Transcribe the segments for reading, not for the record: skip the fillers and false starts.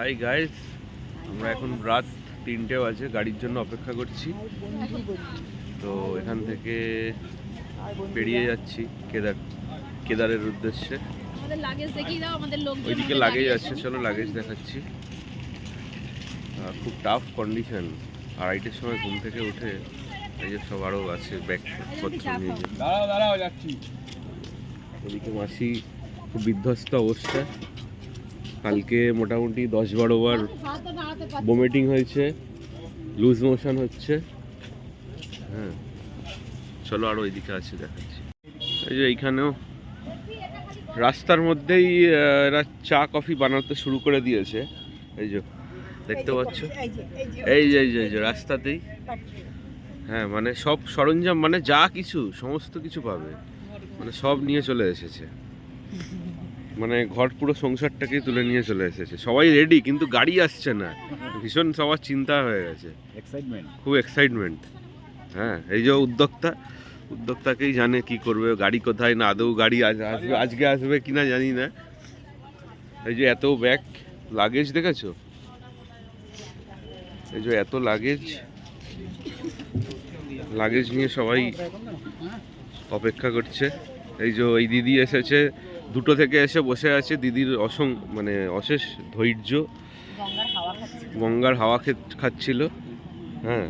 Hi guys, আমরা এখন রাত 3টে বাজে, গাড়ির জন্য অপেক্ষা করছি। তো এখান থেকে বেরিয়ে যাচ্ছি কেদারের উদ্দেশ্যে। ওইদিকে লাগেজ আছে, চলো লাগেজ দেখাচ্ছি। খুব টাফ কন্ডিশন, 2:30টার সময় ঘুম থেকে উঠে এই যে সব আরও আছে ব্যাগ পত্র নিয়ে যাচ্ছি। ওদিকে মাসি খুব বিধ্বস্ত অবস্থা। কালকে মোটামুটি 10-12 বার বমিটিং হয়েছে, লুজ মোশন হচ্ছে। হ্যাঁ, চলো আরও ওইদিকে আছে দেখাচ্ছি। এই যে এইখানেও রাস্তার মধ্যেই এরা চা কফি বানাতে শুরু করে দিয়েছে। এই যে দেখতে পাচ্ছ, এই যে রাস্তাতেই। হ্যাঁ, মানে সব সরঞ্জাম, মানে যা কিছু সমস্ত কিছু পাবে, মানে সব নিয়ে চলে এসেছে। মানে ঘর পুরো সংসারটাকেই তুলে নিয়ে চলে এসেছে। সবাই রেডি, কিন্তু গাড়ি আসছে না। ভীষণ সবার চিন্তা হয়ে গেছে, খুব এক্সাইটমেন্ট। হ্যাঁ, এই যে উদ্যোক্তাকেই জানে কি করবে, গাড়ি কোথায়, না আদৌ গাড়ি আসবে, আজকে আসবে কিনা জানি না। এই যে এত ব্যাগ লাগেজ দেখেছো, এই যে এত লাগেজ নিয়ে সবাই অপেক্ষা করছে। এই যে এই দিদি এসেছে, 2টো থেকে এসে বসে আছে। দিদির অশেষ ধৈর্য, গঙ্গার হাওয়া খাচ্ছিল। হ্যাঁ,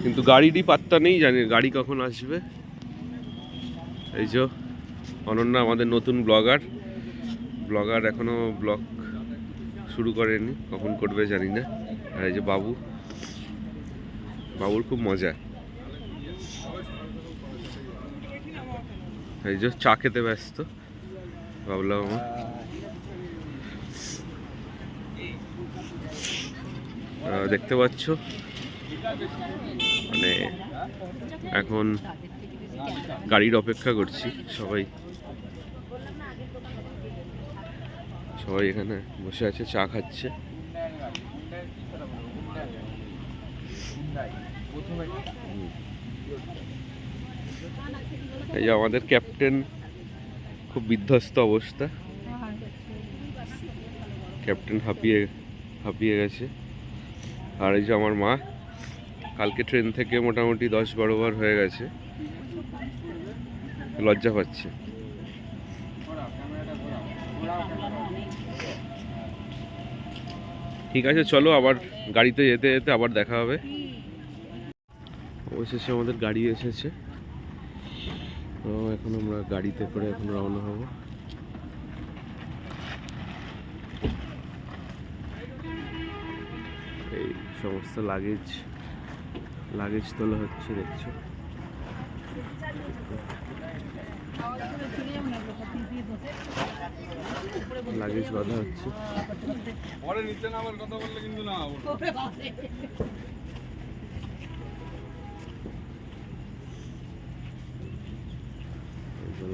কিন্তু গাড়িরই পাত্তা নেই, জানি গাড়ি কখন আসবে। এই যে অনন্যা আমাদের নতুন ব্লগার এখনো ব্লগ শুরু করেনি, কখন করবে জানি না। আর এই যে বাবুর খুব মজা। এই যে চা খেতে ব্যস্ত বাবলা মামা। দেখতে পাচ্ছ, মানে এখন গাড়ির অপেক্ষা করছি। সবাই এখানে বসে আছে, চা খাচ্ছে। এই যে আমাদের ক্যাপ্টেন, খুব বিধ্বস্ত অবস্থা। ক্যাপ্টেন হাঁপিয়ে গেছে। আর এই যে আমার মা, কালকে ট্রেন থেকে মোটামুটি 10-12 বার হয়ে গেছে, লজ্জা পাচ্ছে। ঠিক আছে, চলো আবার গাড়িতে যেতে যেতে আবার দেখা হবে। অবশেষে আমাদের গাড়ি এসেছে, তো এখন আমরা গাড়িতে করে এখন রওনা হব। এই সমস্ত লাগেজ তোলা হচ্ছে, দেখছো। লাগেজ বাঁধা হচ্ছে।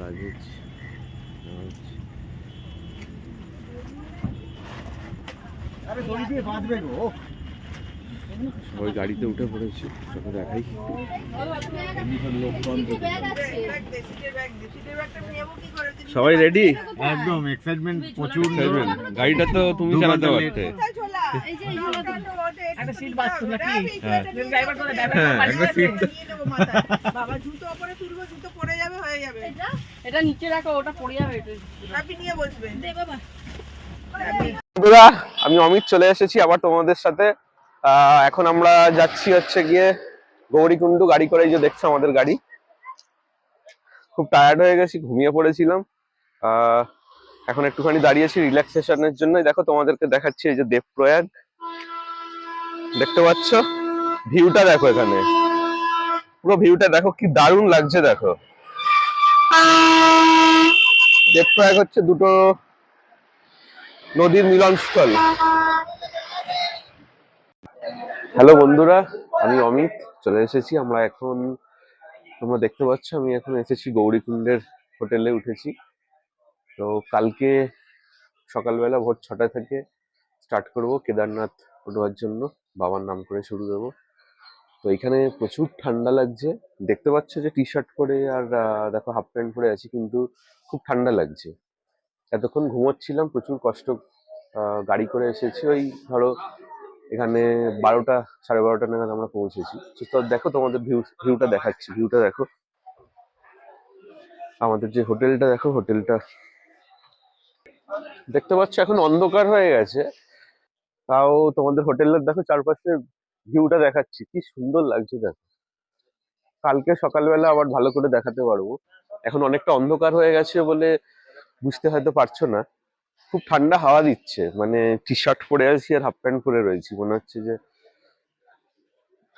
লাগেজ সবাই গাড়িতে উঠে পড়েছে, তোকে দেখাই। সবাই রেডি, একদম এক্সাইটমেন্ট প্রচুর। গাড়িটা তো তুমি চালাতে পারতে। আমি অমিত চলে এসেছি আবার তোমাদের সাথে। এখন আমরা যাচ্ছি হচ্ছে গিয়ে গৌরীকুণ্ড, গাড়ি করে। এই যে দেখছো আমাদের গাড়ি। খুব টায়ার্ড হয়ে গেছি, ঘুমিয়ে পড়েছিলাম। এখন একটুখানি দাঁড়িয়েছি রিল্যাক্সেশনের জন্য। দেখো তোমাদেরকে দেখাচ্ছি, এই যে দেবপ্রয়াগ দেখতে পাচ্ছ, ভিউটা দেখো, এখানে পুরো ভিউটা দেখো, কি দারুণ লাগছে। দেখো, দেবপ্রয়াগ হচ্ছে দুটো নদীর মিলনস্থল। হ্যালো বন্ধুরা, আমি অমিত চলে এসেছি। তোমরা দেখতে পাচ্ছ, আমি এখন এসেছি গৌরীকুণ্ডের হোটেলে উঠেছি। তো কালকে সকালবেলা ভোর 6টা থেকে স্টার্ট করব কেদারনাথ উঠবার জন্য, বাবার নাম করে শুরু দেবো। তো এখানে প্রচুর ঠান্ডা লাগছে, দেখতে পাচ্ছ যে টি শার্ট পরে আর দেখো হাফ প্যান্ট পরে আছি, কিন্তু খুব ঠান্ডা লাগছে। এতক্ষণ ঘুমোচ্ছিলাম, প্রচুর কষ্ট গাড়ি করে এসেছি, ওই ধরো এখানে 12টা 12:30 নাগাদ আমরা পৌঁছেছি। তো দেখো তোমাদের ভিউটা দেখাচ্ছি, ভিউটা দেখো, আমাদের যে হোটেলটা দেখো, হোটেলটা দেখতে পাচ্ছ এখন অন্ধকার হয়ে গেছে, তাও তোমাদের হোটেলের দেখো চারপাশের ভিউটা দেখাচ্ছি, কি সুন্দর লাগছে দেখো। কালকে সকালবেলা আবার ভালো করে দেখাতে পারবো, এখন অনেকটা অন্ধকার হয়ে গেছে বলে বুঝতে হয়তো পারছো না। খুব ঠান্ডা হাওয়া দিচ্ছে, মানে টি শার্ট পরে আছি আর হাফ প্যান্ট পরে রয়েছি, মনে হচ্ছে যে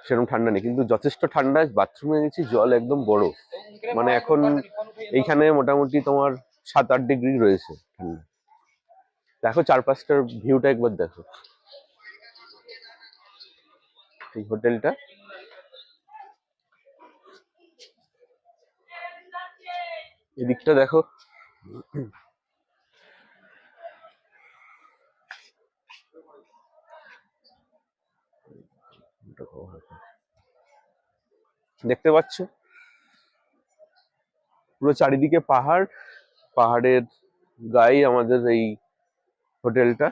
সেরকম ঠান্ডা নেই, কিন্তু যথেষ্ট ঠান্ডা। বাথরুমে গেছি, জল একদম বরফ, মানে এখন এইখানে মোটামুটি তোমার 7-8 ডিগ্রি রয়েছে ঠান্ডা। দেখো চারপাশটার ভিউটা একবার দেখো, এই হোটেলটা, এদিকটা দেখো, দেখতে পাচ্ছ পুরো চারিদিকে পাহাড়, পাহাড়ের গায়ে আমাদের এই হোটেলটা।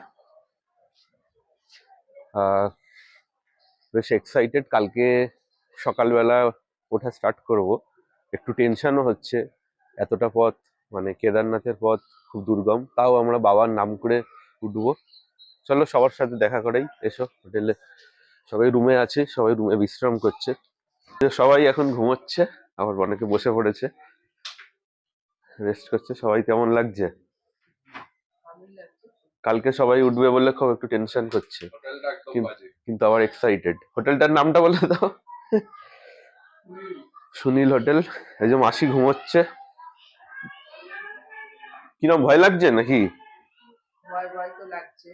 বেশ এক্সাইটেড, কালকে সকালবেলা ওঠা স্টার্ট করব। একটু টেনশনও হচ্ছে, এতটা পথ, মানে কেদারনাথের পথ খুব দুর্গম, তাও আমরা বাবার নাম করে উঠবো। চলো সবার সাথে দেখা করেই, এসো হোটেলে। সবাই রুমে আছে, সবাই রুমে বিশ্রাম করছে, সবাই এখন ঘুমোচ্ছে, আবার অনেকে বসে পড়েছে, রেস্ট করছে। সবাই কেমন লাগছে? কালকে সবাই উঠবে বলে খুব একটু টেনশন করছে, কিন্তু আবার এক্সাইটেড। হোটেলটার নামটা বলে দাও। সুনীল হোটেল। এই যে মাসি ঘুমোচ্ছে, কিরম ভয় লাগছে নাকি? ভয় তো লাগছে,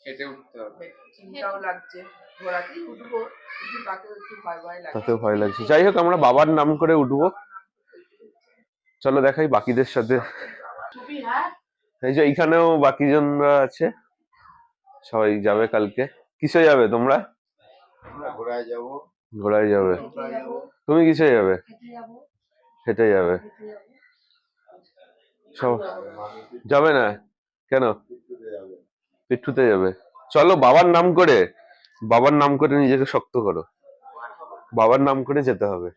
হেঁটে উঠতে হবে, চিন্তাও লাগছে, ঘোড়াতেই উঠবো কিন্তু তাতেও একটু ভয় লাগছে। তাতেও ভয় লাগছে, যাই হোক আমরা বাবার নাম করে উঠবো। চলো দেখাই বাকিদের সাথে। এই যে এইখানেও বাকি জনরা আছে, সবাই যাবে কালকে। কিসে যাবে তোমরা? ঘোড়ায় যাবো। ঘোড়ায় যাবে, তুমি কিসে যাবে? হেঁটে যাবে, সব যাবে না কেন? পিঠুতে যাবে। চলো বাবার নাম করে, বাবার নাম করে নিজেকে শক্ত করো, বাবার নাম করে যেতে হবে।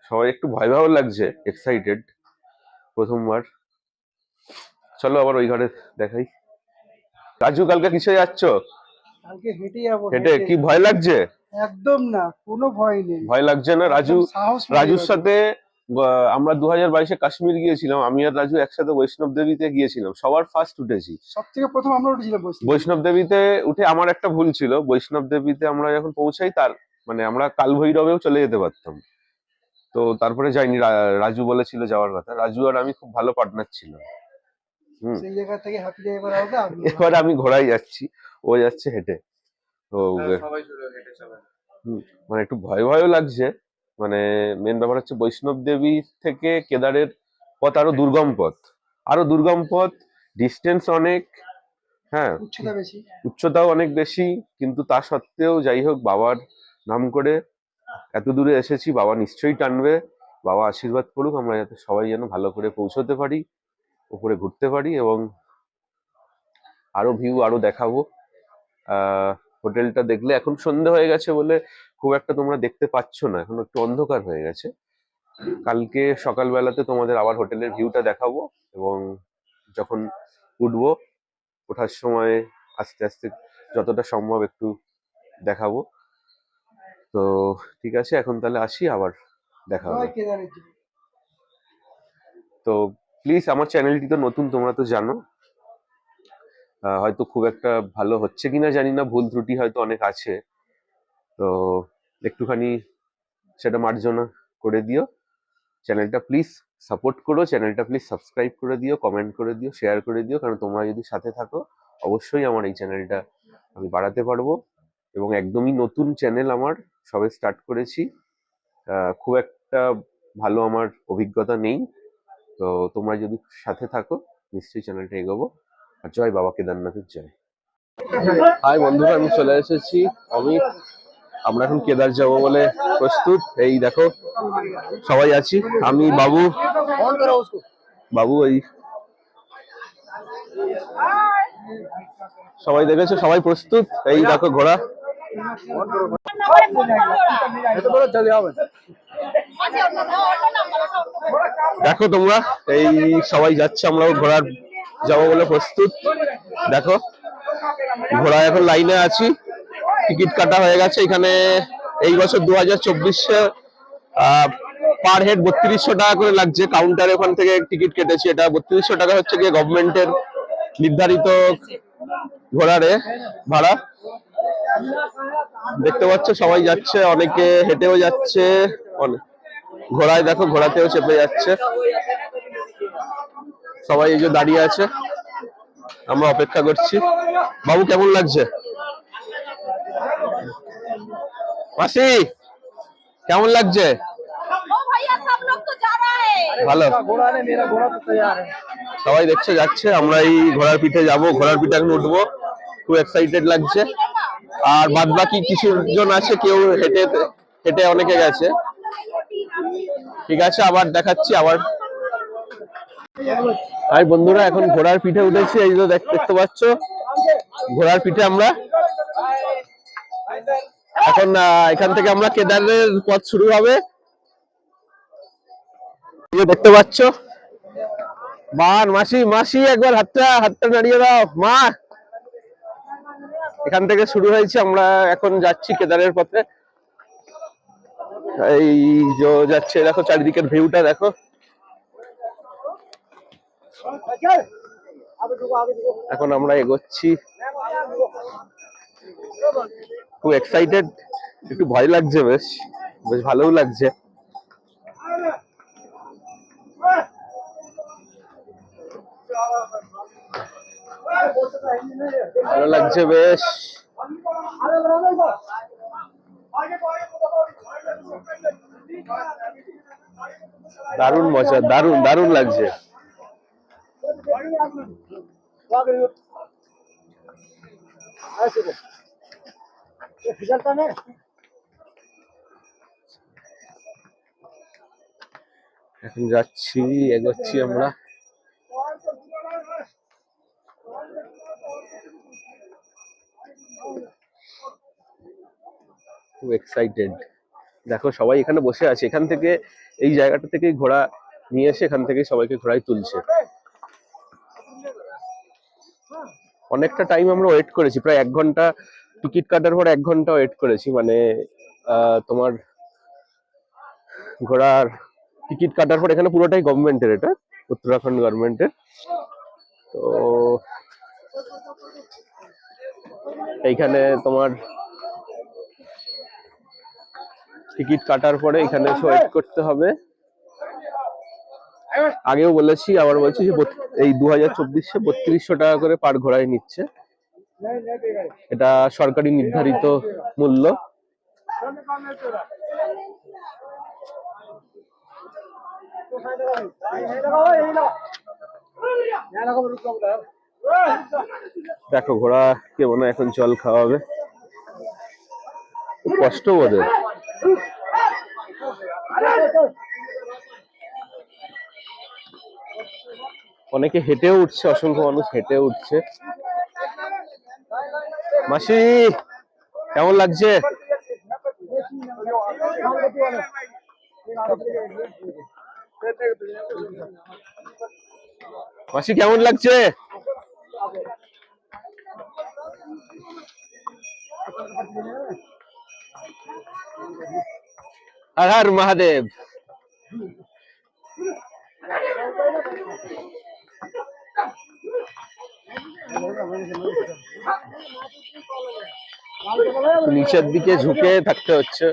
সবাই একটু ভয় ভালো লাগছে, এক্সাইটেড, প্রথমবার। চলো আবার ওই ঘরে দেখাই। রাজু কালকে কিসে যাচ্ছ? কালকে হেঁটে যাবো। হেঁটে কি ভয় লাগছে? একদম না, কোনো ভয় নেই। ভয় লাগছে না? রাজু, একদম সাহস নিয়ে রাজুর যাবো। সাথে আমরা 2022-এ কাশ্মীর গিয়েছিলাম, আমি আর রাজু একসাথে বৈষ্ণব দেবীতে গিয়েছিলাম, সবার ফার্স্ট উঠেছি। সব থেকে প্রথম আমরা উঠেছিলাম বৈষ্ণব দেবীতে উঠে আমার একটা ভুল ছিল, বৈষ্ণব দেবীতে আমরা যখন পৌঁছাই তার মানে আমরা কালভৈরবেও চলে যেতে পারতাম, তো তারপরে যাইনি। রাজু বলেছিল যাওয়ার কথা, রাজু আর আমি খুব ভালো পার্টনার ছিলাম। সেই জায়গা থেকে হ্যাপি ড্রাইভার হবে। এবার আমি ঘোড়ায় যাচ্ছি, ও যাচ্ছে হেঁটে, তো মানে একটু ভয় ভয়ও লাগছে। মানে মেন ব্যাপার হচ্ছে বৈষ্ণব দেবী থেকে কেদারের পথ আরো দুর্গম পথ, আরো দুর্গম পথ, ডিস্টেন্স অনেক, হ্যাঁ উচ্চতা বেশি, উচ্চতাও অনেক বেশি, কিন্তু তা সত্ত্বেও যাই হোক বাবার নাম করে এত দূরে এসেছি, বাবা নিশ্চয়ই টানবে। বাবা আশীর্বাদ করুক, আমরা যাতে সবাই যেন ভালো করে পৌঁছতে পারি, উপরে ঘুরতে পারি, এবং আরো ভিউ আরো দেখাবো। হোটেলটা দেখলে এখন সন্ধে হয়ে গেছে বলে খুব একটা তোমরা দেখতে পাচ্ছ না, এখন একটু অন্ধকার হয়ে গেছে। কালকে সকালবেলাতে তোমাদের আবার হোটেলের ভিউটা দেখাবো, এবং যখন উঠবো, ওঠার সময় আস্তে আস্তে যতটা সম্ভব একটু দেখাবো। তো ঠিক আছে, এখন তাহলে আসি, আবার দেখা হবে। তো প্লিজ, আমার চ্যানেলটি তো নতুন, তোমরা তো জানো, হয়তো খুব একটা ভালো হচ্ছে কিনা জানি না, ভুল ত্রুটি হয়তো অনেক আছে, তো একটুখানি সেটা মার্জনা করে দিও। চ্যানেলটা প্লিজ সাপোর্ট করো, চ্যানেলটা প্লিজ সাবস্ক্রাইব করে দিও, কমেন্ট করে দিও, শেয়ার করে দিও, কারণ তোমরা যদি সাথে থাকো অবশ্যই আমার এই চ্যানেলটা আমি বাড়াতে পারবো। এবং একদমই নতুন চ্যানেল আমার, সবে স্টার্ট করেছি, খুব একটা ভালো আমার অভিজ্ঞতা নেই, তো তোমরা যদি সাথে থাকো নিশ্চয়ই চ্যানেলটা এগোবো। আর জয় বাবা কেদারনাথের জয়। হাই বন্ধুরা, আমি চলে এসেছি অমিত, আমরা এখন কেদার যাবো বলে প্রস্তুত। এই দেখো সবাই আছি, আমি, বাবু, বাবু এই সবাই দেখেছো, সবাই প্রস্তুত। এই দেখো ঘোড়া, দেখো তোমরা, এই সবাই যাচ্ছে, আমরাও ঘোড়ার যাবো বলে প্রস্তুত। দেখো ঘোড়া এখন লাইনে আছি, টিকিট কাটা হয়ে গেছে এখানে। এই বছর 2024 পার হেড 3200 টাকা করে লাগছে। কাউন্টারে ওখান থেকে টিকিট কেটেছি, এটা 3200 টাকা হচ্ছে গিয়ে গভর্নমেন্টের নির্ধারিত ঘোড়ারে ভাড়া। দেখতে পাচ্ছ সবাই যাচ্ছে, অনেকে হেঁটেও যাচ্ছে, ঘোড়ায় দেখো ঘোড়াতেও চেপে যাচ্ছে। সবাই এই যে দাঁড়িয়ে আছে, আমরা অপেক্ষা করছি। বাবু কেমন লাগছে? মাসি কেমন লাগছে? ভালো, সবাই দেখছে যাচ্ছে, আমরা এই ঘোড়ার পিঠে যাবো, ঘোড়ার পিঠে এখন উঠবো, খুব এক্সাইটেড লাগছে। আর বাদ বাকি কিছু জন আছে, কেউ হেঁটে হেঁটে অনেকে গেছে। ঠিক আছে, আবার দেখাচ্ছি আবার। আর বন্ধুরা এখন ঘোড়ার পিঠে উঠেছি, এই যে দেখতে পাচ্ছ ঘোড়ার পিঠে আমরা এখন। এখান থেকে আমরা কেদারের পথ শুরু হবে, দেখতে পাচ্ছ। মান মাসি, মাসি একবার হাতটা নাড়িয়ে দাও মা। এখান থেকে শুরু হয়েছে, আমরা এখন যাচ্ছি কেদারের পথে। এই যে যাচ্ছে, দেখো চারিদিকের ভিউটা দেখো। এখন আমরা এগোচ্ছি, খুব এক্সাইটেড, একটু ভয় লাগছে, বেশ বেশ ভালোও লাগছে। ভালো লাগছে বেশ। দারুণ মজা, দারুণ দারুণ লাগছে। এখন যাচ্ছি, এগোচ্ছি আমরা। খুব এক্সাইটেড, দেখো সবাই এখানে বসে আছে। এখান থেকে, এই জায়গাটা থেকেই ঘোড়া নিয়ে এসে এখান থেকে সবাইকে ঘোড়ায় তুলছে। অনেকটা টাইম আমরা ওয়েট করেছি, প্রায় 1 ঘন্টা। টিকিট কাটার পর 1 ঘন্টা ওয়েট করেছি, মানে তোমার ঘোড়ার টিকিট কাটার পর। এখানে পুরোটাই গভর্নমেন্টের, এটা উত্তরাখণ্ড গভর্নমেন্টের। তো এইখানে তোমার টিকিট কাটার পরে এখানে ওয়েট করতে হবে। আগেও বলেছি, আবার বলছি যে এই 2024-এ 3200 টাকা করে পার ঘোড়ায় নিচ্ছে, এটা সরকারি নির্ধারিত মূল্য। দেখো ঘোড়াকে মনে হয় এখন জল খাওয়াবে, খুব কষ্ট ওদের। অনেকে হেঁটেও উঠছে, অসংখ্য মানুষ হেঁটে উঠছে। মাসি কেমন লাগছে? মাসি কেমন লাগছে? হর হর মহাদেব। নিচের দিকে ঝুঁকে থাকতে হচ্ছে।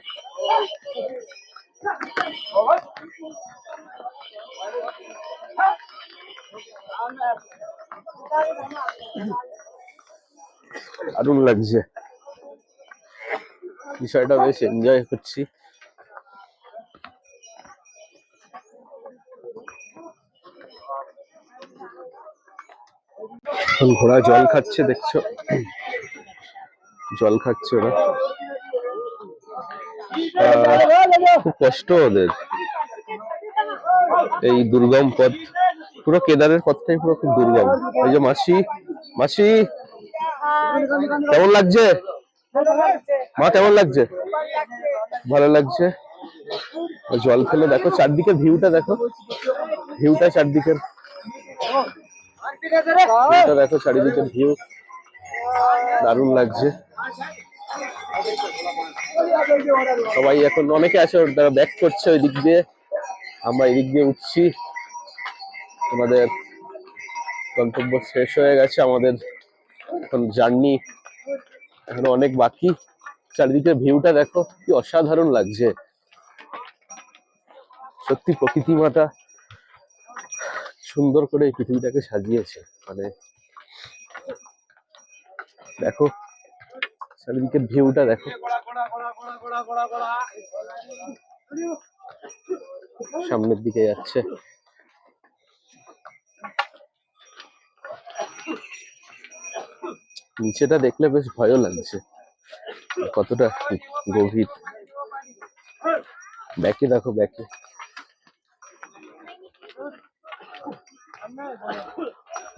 দারুণ লাগছে বিষয়টা, বেশ এনজয় করছি। ঘোড়া জল খাচ্ছে, দেখছো জল খাচ্ছে ওরা। খুব কষ্ট ওদের, এই দুর্গম পথ, পুরো কেদারের পথটাই পুরো খুব দুর্গম। এই যে মাসি কেমন লাগছে? মা কেমন লাগছে? ভালো লাগছে। জল ফেলে দেখো চারদিকে ভিউটা, দেখো ভিউটা চারদিকের, ভিউটা দেখো চারিদিকের ভিউ, দারুণ লাগছে। সবাই এখন অনেকে আছে তারা ব্যাক করছে ওই দিক দিয়ে, আমরা এই দিক দিয়ে উঠছি। আমাদের গন্তব্য শেষ হয়ে গেছে, আমাদের এখন জার্নি এখন অনেক বাকি। চারিদিকে ভিউটা দেখো কি অসাধারণ লাগছে, সত্যি প্রকৃতি মাতা সুন্দর করে এই পৃথিবীটাকে সাজিয়েছে। মানে দেখো চারিদিকের ভিউটা দেখো, সামনের দিকে যাচ্ছে। নিচেটা দেখলে বেশ ভয়ও লাগছে, কতটা গভীর। ব্যাকে দেখো, ব্যাকে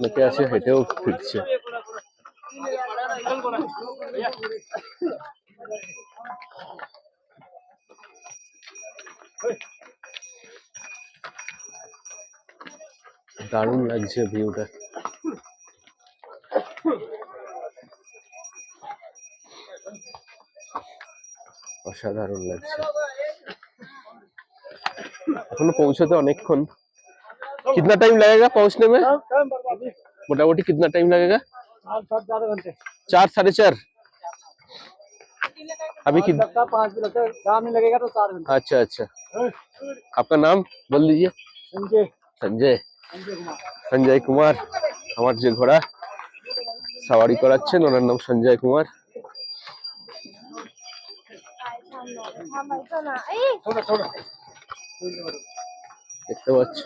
লোকে আছে, হেঁটেও ফিরছে। দারুণ লাগছে ভিউটা। অসাধারণ লাগছে। এখনো পৌঁছতে অনেকক্ষণ। कितना टाइम लगेगा पहुंचने में? मोटामोटी कितना टाइम लगेगा? 4 साढ़े 4। अभी कितना? 5 भी लगता है, शाम में लगेगा तो 4 घंटे। अच्छा अच्छा, आपका नाम बोल दीजिए। संजय। संजय, संजय कुमार। আমার যে ঘোড়া সওয়ারি করাচ্ছেন ওনার নাম সঞ্জয় কুমার। দেখতে পাচ্ছ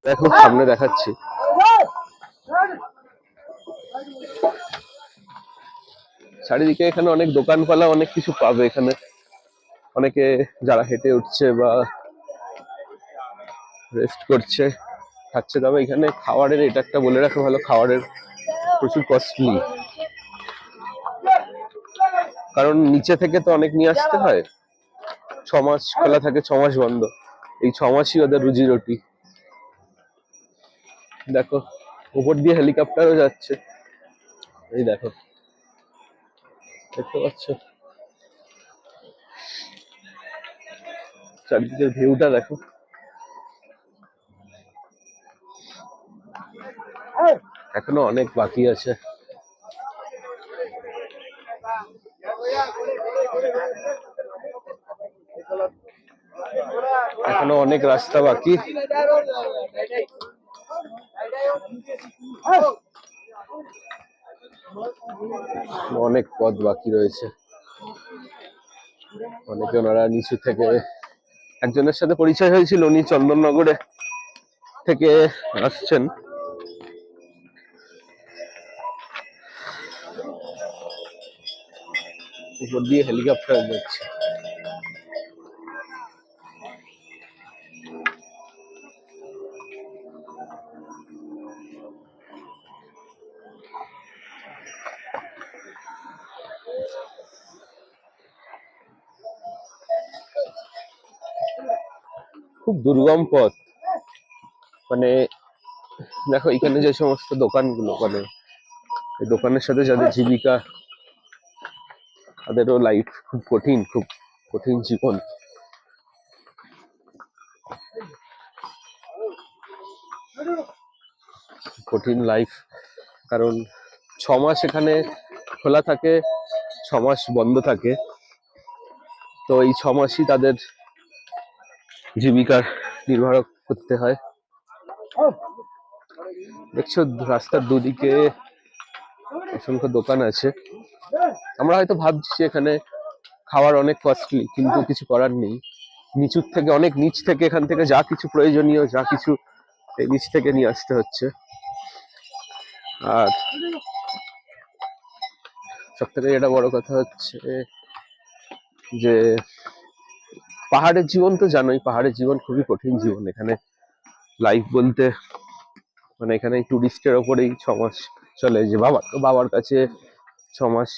দেখো, সামনে দেখাচ্ছি। চারিদিকে এখানে অনেক দোকানপালা, অনেক কিছু পাবে এখানে। অনেকে যারা হেঁটে উঠছে বা রেস্ট করছে, খাচ্ছে। তবে এখানে খাবারের এটা একটা বলে রাখা ভালো, খাবারের প্রচুর কস্টলি, কারণ নিচে থেকে তো অনেক নিয়ে আসতে হয়। 6 মাস খোলা থাকে, 6 মাস বন্ধ। এই 6 মাসই ওদের রুজি রুটি। দেখো উপর দিয়ে হেলিকপ্টারও যাচ্ছে, এই দেখো, দেখতে পাচ্ছ? চারদিকের ভিউটা দেখো। এখনো অনেক বাকি আছে, এখনো অনেক রাস্তা বাকি। অনেক পথ বাকি রয়েছে। অনেকে ওনারা নিচু থেকে, একজনের সাথে পরিচয় হয়েছিল, উনি চন্দননগরে থেকে আসছেন। উপর দিয়ে হেলিকপ্টার যাচ্ছে। খুব দুর্গম পথ। মানে দেখো এখানে যে সমস্ত দোকানগুলো, মানে এই দোকানের সাথে যাদের জীবিকা, তাদেরও লাইফ খুব কঠিন, খুব কঠিন জীবন। কঠিন লাইফ, কারণ 6 মাস এখানে খোলা থাকে, 6 মাস বন্ধ থাকে। তো এই 6 মাসই তাদের জীবিকা নির্বাহ করতে হয়। দেখছো রাস্তার দুদিকে অসংখ্য দোকান আছে। আমরা হয়তো ভাবছি এখানে খাবার অনেক কস্টলি, কিন্তু কিছু করার নেই। নিচুর থেকে, অনেক নিচ থেকে এখান থেকে যা কিছু প্রয়োজনীয়, যা কিছু এই নিচ থেকে নিয়ে আসতে হচ্ছে। আর সব থেকে এটা বড় কথা হচ্ছে যে পাহাড়ের জীবন তো জানোই, পাহাড়ের জীবন খুবই কঠিন জীবন। এখানে লাইফ বলতে মানে এখানে টুরিস্টের ওপরেই 6 মাস চলে, যে বাবার কাছে 6 মাস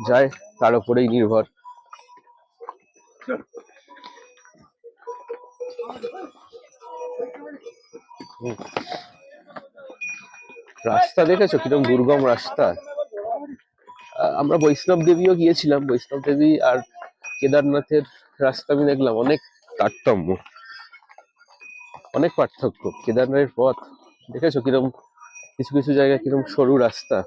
যায়, তার উপরেই নির্ভর। হুম। রাস্তা দেখেছো কিরকম দুর্গম রাস্তা। আমরা বৈষ্ণব দেবীও গিয়েছিলাম, বৈষ্ণব দেবী আর কেদারনাথের রাস্তা আমি দেখলাম অনেক তারতম্য, অনেক পার্থক্য। কেদারনাথের পথ দেখেছো কিরম, কিছু কিছু জায়গায় কিরম সরু রাস্তা।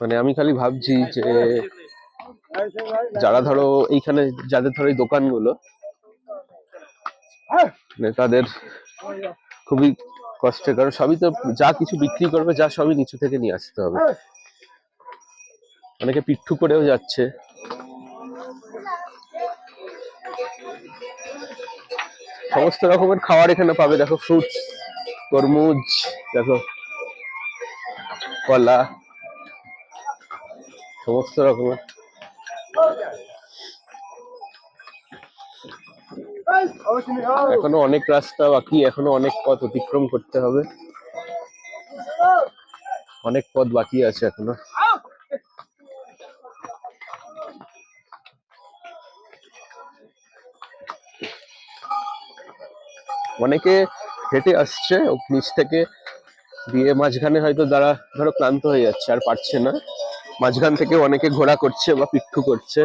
মানে আমি খালি ভাবছি যে যারা ধরো এইখানে, যাদের ধরো এই দোকানগুলো, মানে তাদের খুবই কষ্টের, কারণ সবই তো, যা কিছু বিক্রি করবে যা সবই নিচু থেকে নিয়ে আসতে হবে। অনেকে পিঠু করেও যাচ্ছে। সমস্ত রকমের খাবার এখানে পাবে, দেখো ফ্রুটস, তরমুজ, দেখো কলা, সমস্ত রকমের। এখনো অনেক রাস্তা বাকি, এখনো অনেক পথ অতিক্রম করতে হবে, অনেক পথ বাকি আছে এখনো। অনেকে হেঁটে আসছে নিচ থেকে, দিয়ে মাঝখানে হয়তো যারা ধরো ক্লান্ত হয়ে যাচ্ছে আর পারছে না, মাঝখান থেকে অনেকে ঘোড়া করছে বা পিঠু করছে।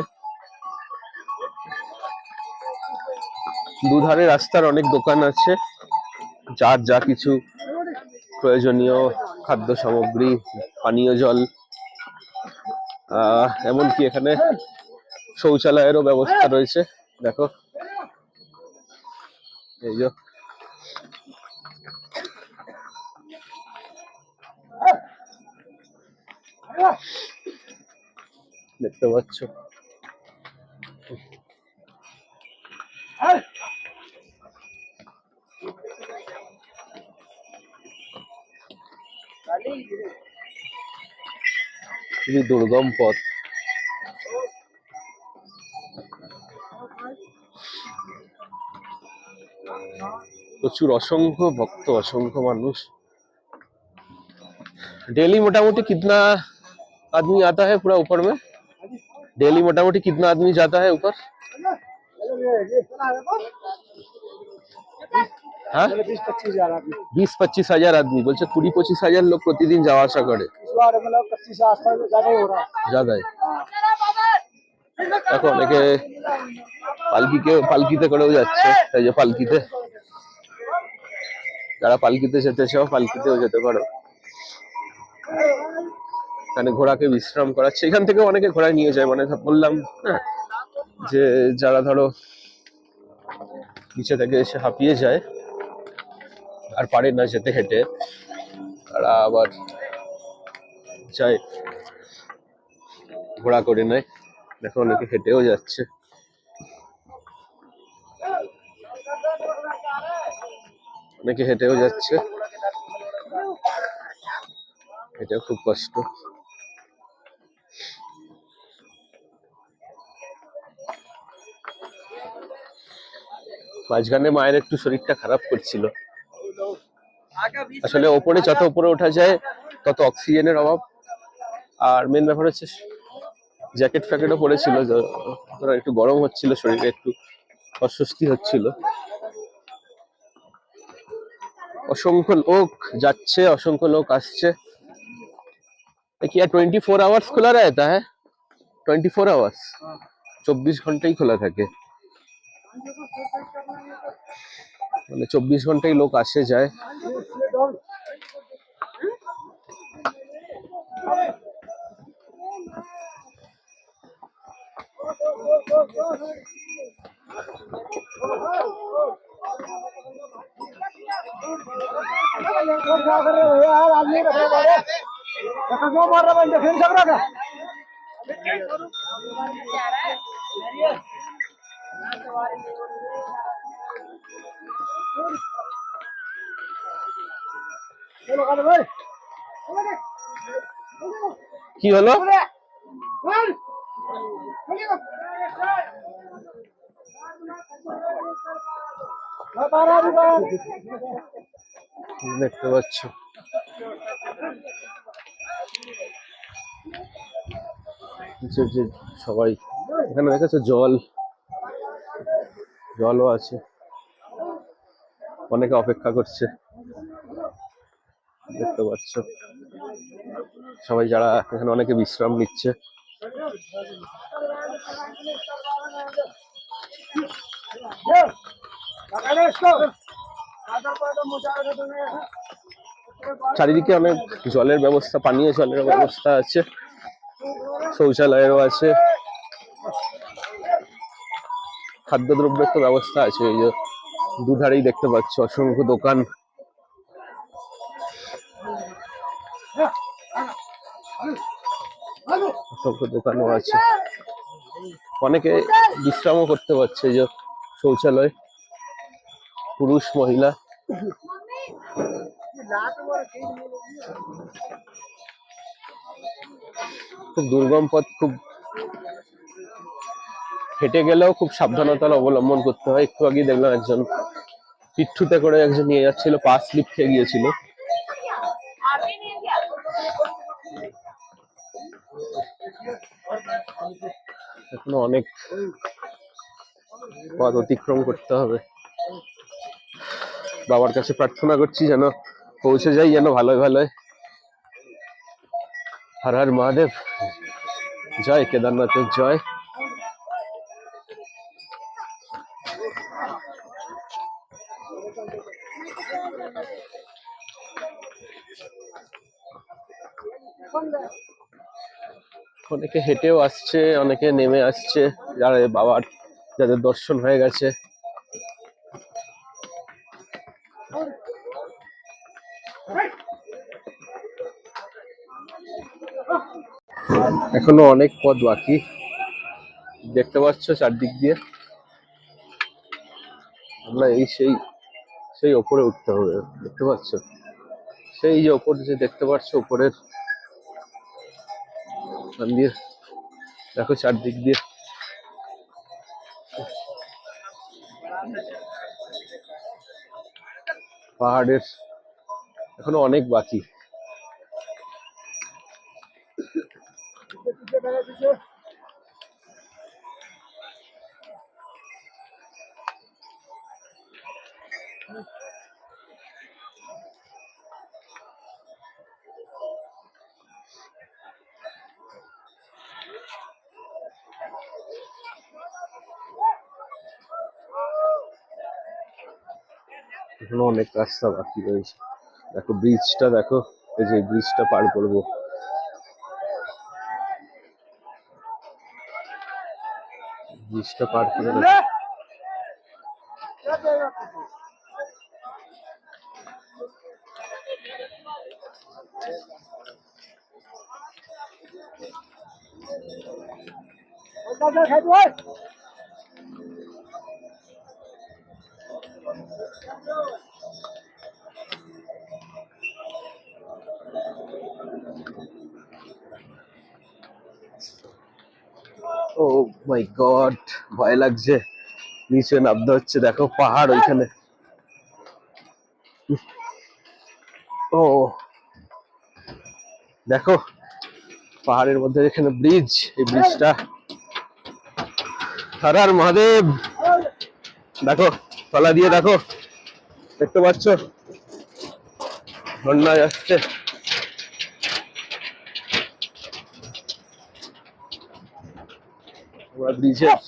দুধারে রাস্তার অনেক দোকান আছে, যার যা কিছু প্রয়োজনীয় খাদ্য সামগ্রী, পানীয় জল, এমনকি এখানে শৌচালয়েরও ব্যবস্থা রয়েছে। দেখো এই যে, দেখতে পাচ্ছ। খুবই দুর্গম পথ। প্রচুর অসংখ্য ভক্ত, অসংখ্য মানুষ। डेली मोटामोटी कितना आदमी आता है पूरा ऊपर में? डेली मोटामोटी कितना आदमी जाता है ऊपर? हाँ, 20-25 हजार आदमी বলছে। 20-25 হাজার লোক প্রতিদিন যাওয়া আসা করে। ज्यादा है। দেখো অনেকে পালকিতে করেও যাচ্ছে, এই যে পালকিতে, যারা পালকিতে যেতে চাও পালকিতেও যেতে পারো। এখানে ঘোড়াকে বিশ্রাম করাচ্ছে, এখান থেকে অনেকে ঘোড়ায় নিয়ে যায়, মানে বললাম না যে যারা ধরো নিচে থেকে এসে হাঁপিয়ে যায় আর পারে না যেতে হেঁটে, তারা আবার যায় ঘোড়া করে নেয়। দেখো অনেকে হেঁটেও যাচ্ছে। অনেকে হেঁটেও যাচ্ছে, এটা খুব কষ্ট। মাঝখানে মায়ের একটু শরীরটা খারাপ করছিল, আসলে ওপরে যত উপরে ওঠা যায় তত অক্সিজেনের অভাব, আর মেন ব্যাপার হচ্ছে জ্যাকেট ফ্যাকেটও পরেছিল, একটু গরম হচ্ছিল, শরীরে একটু অস্বস্তি হচ্ছিল। অসংখ্য লোক যাচ্ছে, অসংখ্য লোক আসছে। क्या 24 आवर्स খোলা रहता है? 24 आवर्स, 24 ঘন্টাই খোলা থাকে, মানে 24 ঘন্টাই লোক আসে যায়। কি হলো? দেখতে পাচ্ছ যে সবাই এখানে দেখেছো জলও আছে, অনেকে অপেক্ষা করছে। দেখতে পাচ্ছ সবাই যারা এখানে অনেকে বিশ্রাম নিচ্ছে। চারিদিকে অনেক জলের ব্যবস্থা, পানীয় জলের ব্যবস্থা আছে, শৌচালয়েরও আছে, খাদ্যদ্রব্যের তো ব্যবস্থা আছে। এই যে দুধারেই দেখতে পাচ্ছ অসংখ্য দোকান। অসংখ্য দোকানও আছে, অনেকে বিশ্রামও করতে পারছে। এই যে শৌচালয়, পুরুষ মহিলা। খুব দুর্গম পথ, খুব হেঁটে গেলেও খুব সাবধানতা অবলম্বন করতে হয়। একটু আগে দেখলাম একজন পিঠুতে করে একজন নিয়ে যাচ্ছিল, পা স্লিপ খেয়ে গিয়েছিল। এখনো অনেক পথ অতিক্রম করতে হবে। বাবার কাছে প্রার্থনা করছি যেন পৌঁছে যাই, যেন ভালোই ভালোই। হর হর মহাদেব, জয় কেদারনাথের জয়। অনেকে হেঁটেও আসছে, অনেকে নেমে আসছে, যারা বাবার যাদের দর্শন হয়ে গেছে। এখনো অনেক পথ বাকি, দেখতে পাচ্ছ চারদিক দিয়ে। আমরা সেই ওপরে উঠতে হবে, দেখতে পাচ্ছ সেই যে ওপর যে দেখতে পাচ্ছ উপরের মন্দির, দেখো চারদিক দিয়ে। পাহাড়ের এখনো অনেক বাকি। এখনো অনেক রাস্তা বাকি রয়েছে। দেখো ব্রিজটা, দেখো এই যে ব্রিজটা পার করবো। ব্রিজটা পার করে ও মাই গড, ভয় লাগছে, নিচে নামতে হচ্ছে। দেখো পাহাড় ওইখানে। ও দেখো পাহাড়ের মধ্যে এখানে ব্রিজ, এই ব্রিজটা। হর হর মহাদেব। দেখো তলা দিয়ে, দেখো দেখতে পাচ্ছ ঝর্ণা যাচ্ছে। আমরা ব্রিজের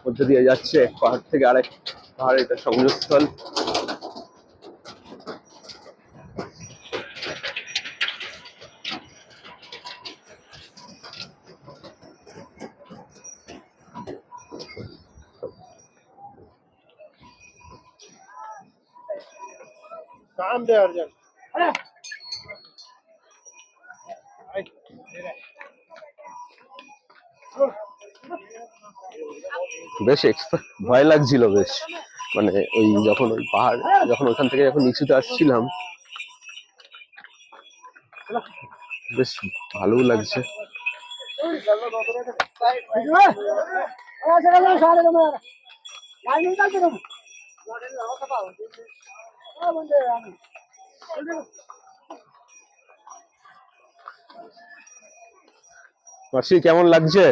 মধ্যে দিয়ে যাচ্ছে, পাহাড় থেকে আরেক পাহাড়, এটা সংযোগস্থল। বেশ ভয় লাগছিল বেশ, মানে ওই যখন ওই পাহাড়, যখন ওখান থেকে যখন নিচুতে আসছিলাম, বেশ ভালো লাগছে। মাসি কেমন লাগছে?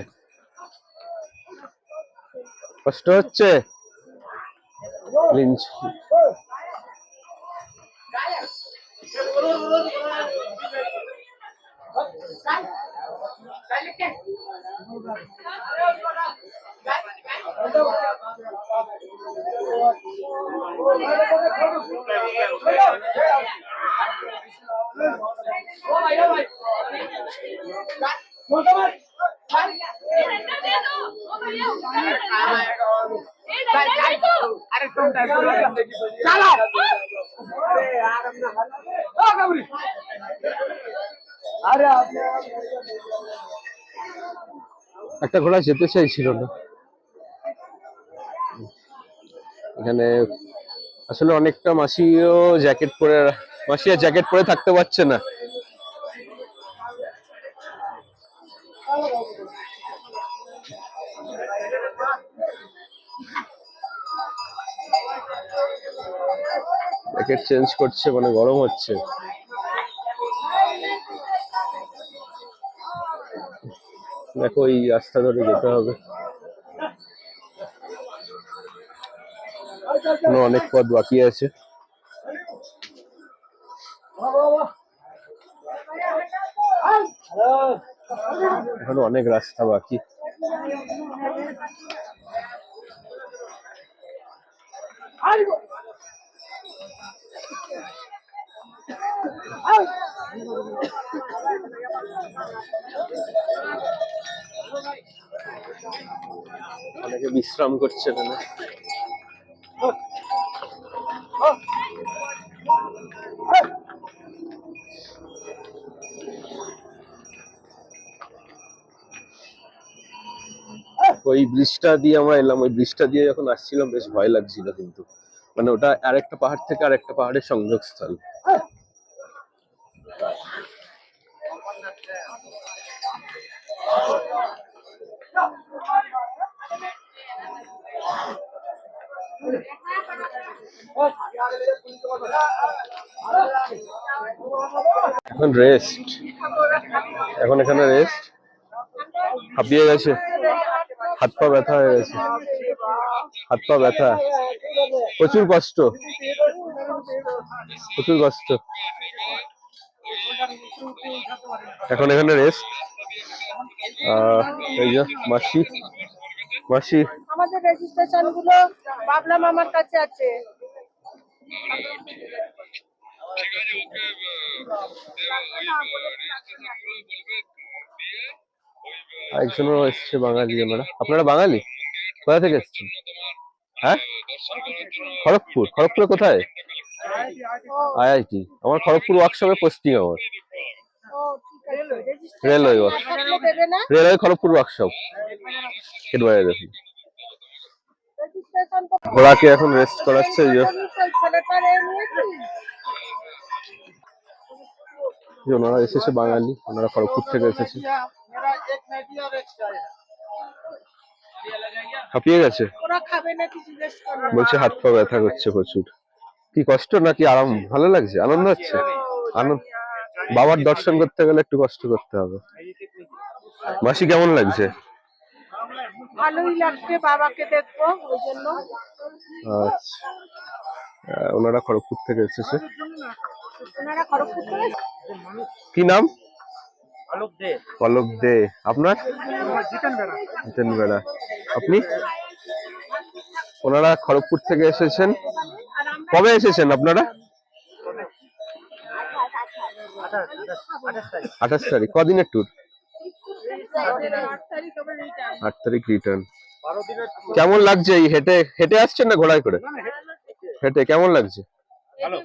কষ্ট হচ্ছে? লিঞ্চ একটা ঘোড়া যেতে চাইছিল না এখানে। আসলে অনেকটা মাসিও জ্যাকেট পরে, মাসি আর জ্যাকেট পরে থাকতে পারছে না। জ্যাকেট চেঞ্জ করছে, মানে গরম হচ্ছে। দেখো এই রাস্তা ধরে যেতে হবে, অনেক পথ বাকি আছে। এখনো অনেক রাস্তা বাকি। অনেকে বিশ্রাম করছে এখানে। ওই ব্রিজটা দিয়ে আমরা এলাম, ওই ব্রিজটা দিয়ে যখন আসছিলাম বেশ ভয় লাগছিল, কিন্তু মানে ওটা আরেকটা পাহাড় থেকে আরেকটা পাহাড়ের সংযোগস্থল। এখন রেস্ট, এখন এখানে রেস্ট। হাঁপিয়ে গেছে, হাত পা ব্যথা হয়ে গেছে, হাত পা ব্যথা, প্রচুর কষ্ট, প্রচুর কষ্ট। এখন এখানে রেস্ট। এই যে মাসি, মাসি আমাদের রেজিস্ট্রেশন গুলো বাবলা মামার কাছে আছে। একজনও এসছে বাঙালি। আপনারা বাঙালি? কোথা থেকে এসছেন? হ্যাঁ, খড়গপুর। খড়গপুরে কোথায়? IIT। আমার খড়গপুর ওয়ার্কশপে পোস্টিং আমার। Railway workshop, railway Kharagpur workshop হেডবারে দেখুন। ঘোড়াকে এখন রেস্ট করাচ্ছে। ওনারা এসেছে বাঙালি, ওনারা খড়গপুর থেকে এসেছে। হাঁপিয়ে গেছে, বলছে হাত পা ব্যথা করছে প্রচুর। কি কষ্ট নাকি আরাম? ভালো লাগছে, আনন্দ হচ্ছে। আনন্দ, বাবার দর্শন করতে গেলে একটু কষ্ট করতে হবে। মাসি কেমন লাগছে? ভালোই লাগছে, বাবাকে দেখবো ওই জন্য। আচ্ছা, ওনারা খড়গপুর থেকে এসেছে। ওনারা খড়গপুর থেকে। কি নাম? পলক দে। আপনার? জিতেন বেড়া। আপনি? ওনারা খড়গপুর থেকে এসেছেন। কবে এসেছেন আপনারা? 28 তারিখ। কদিনের ট্যুর? 8 তারিখ রিটার্ন। কেমন লাগছে এই হেঁটে? হেঁটে আসছেন না ঘোড়ায় করে? হেঁটে কেমন লাগছে?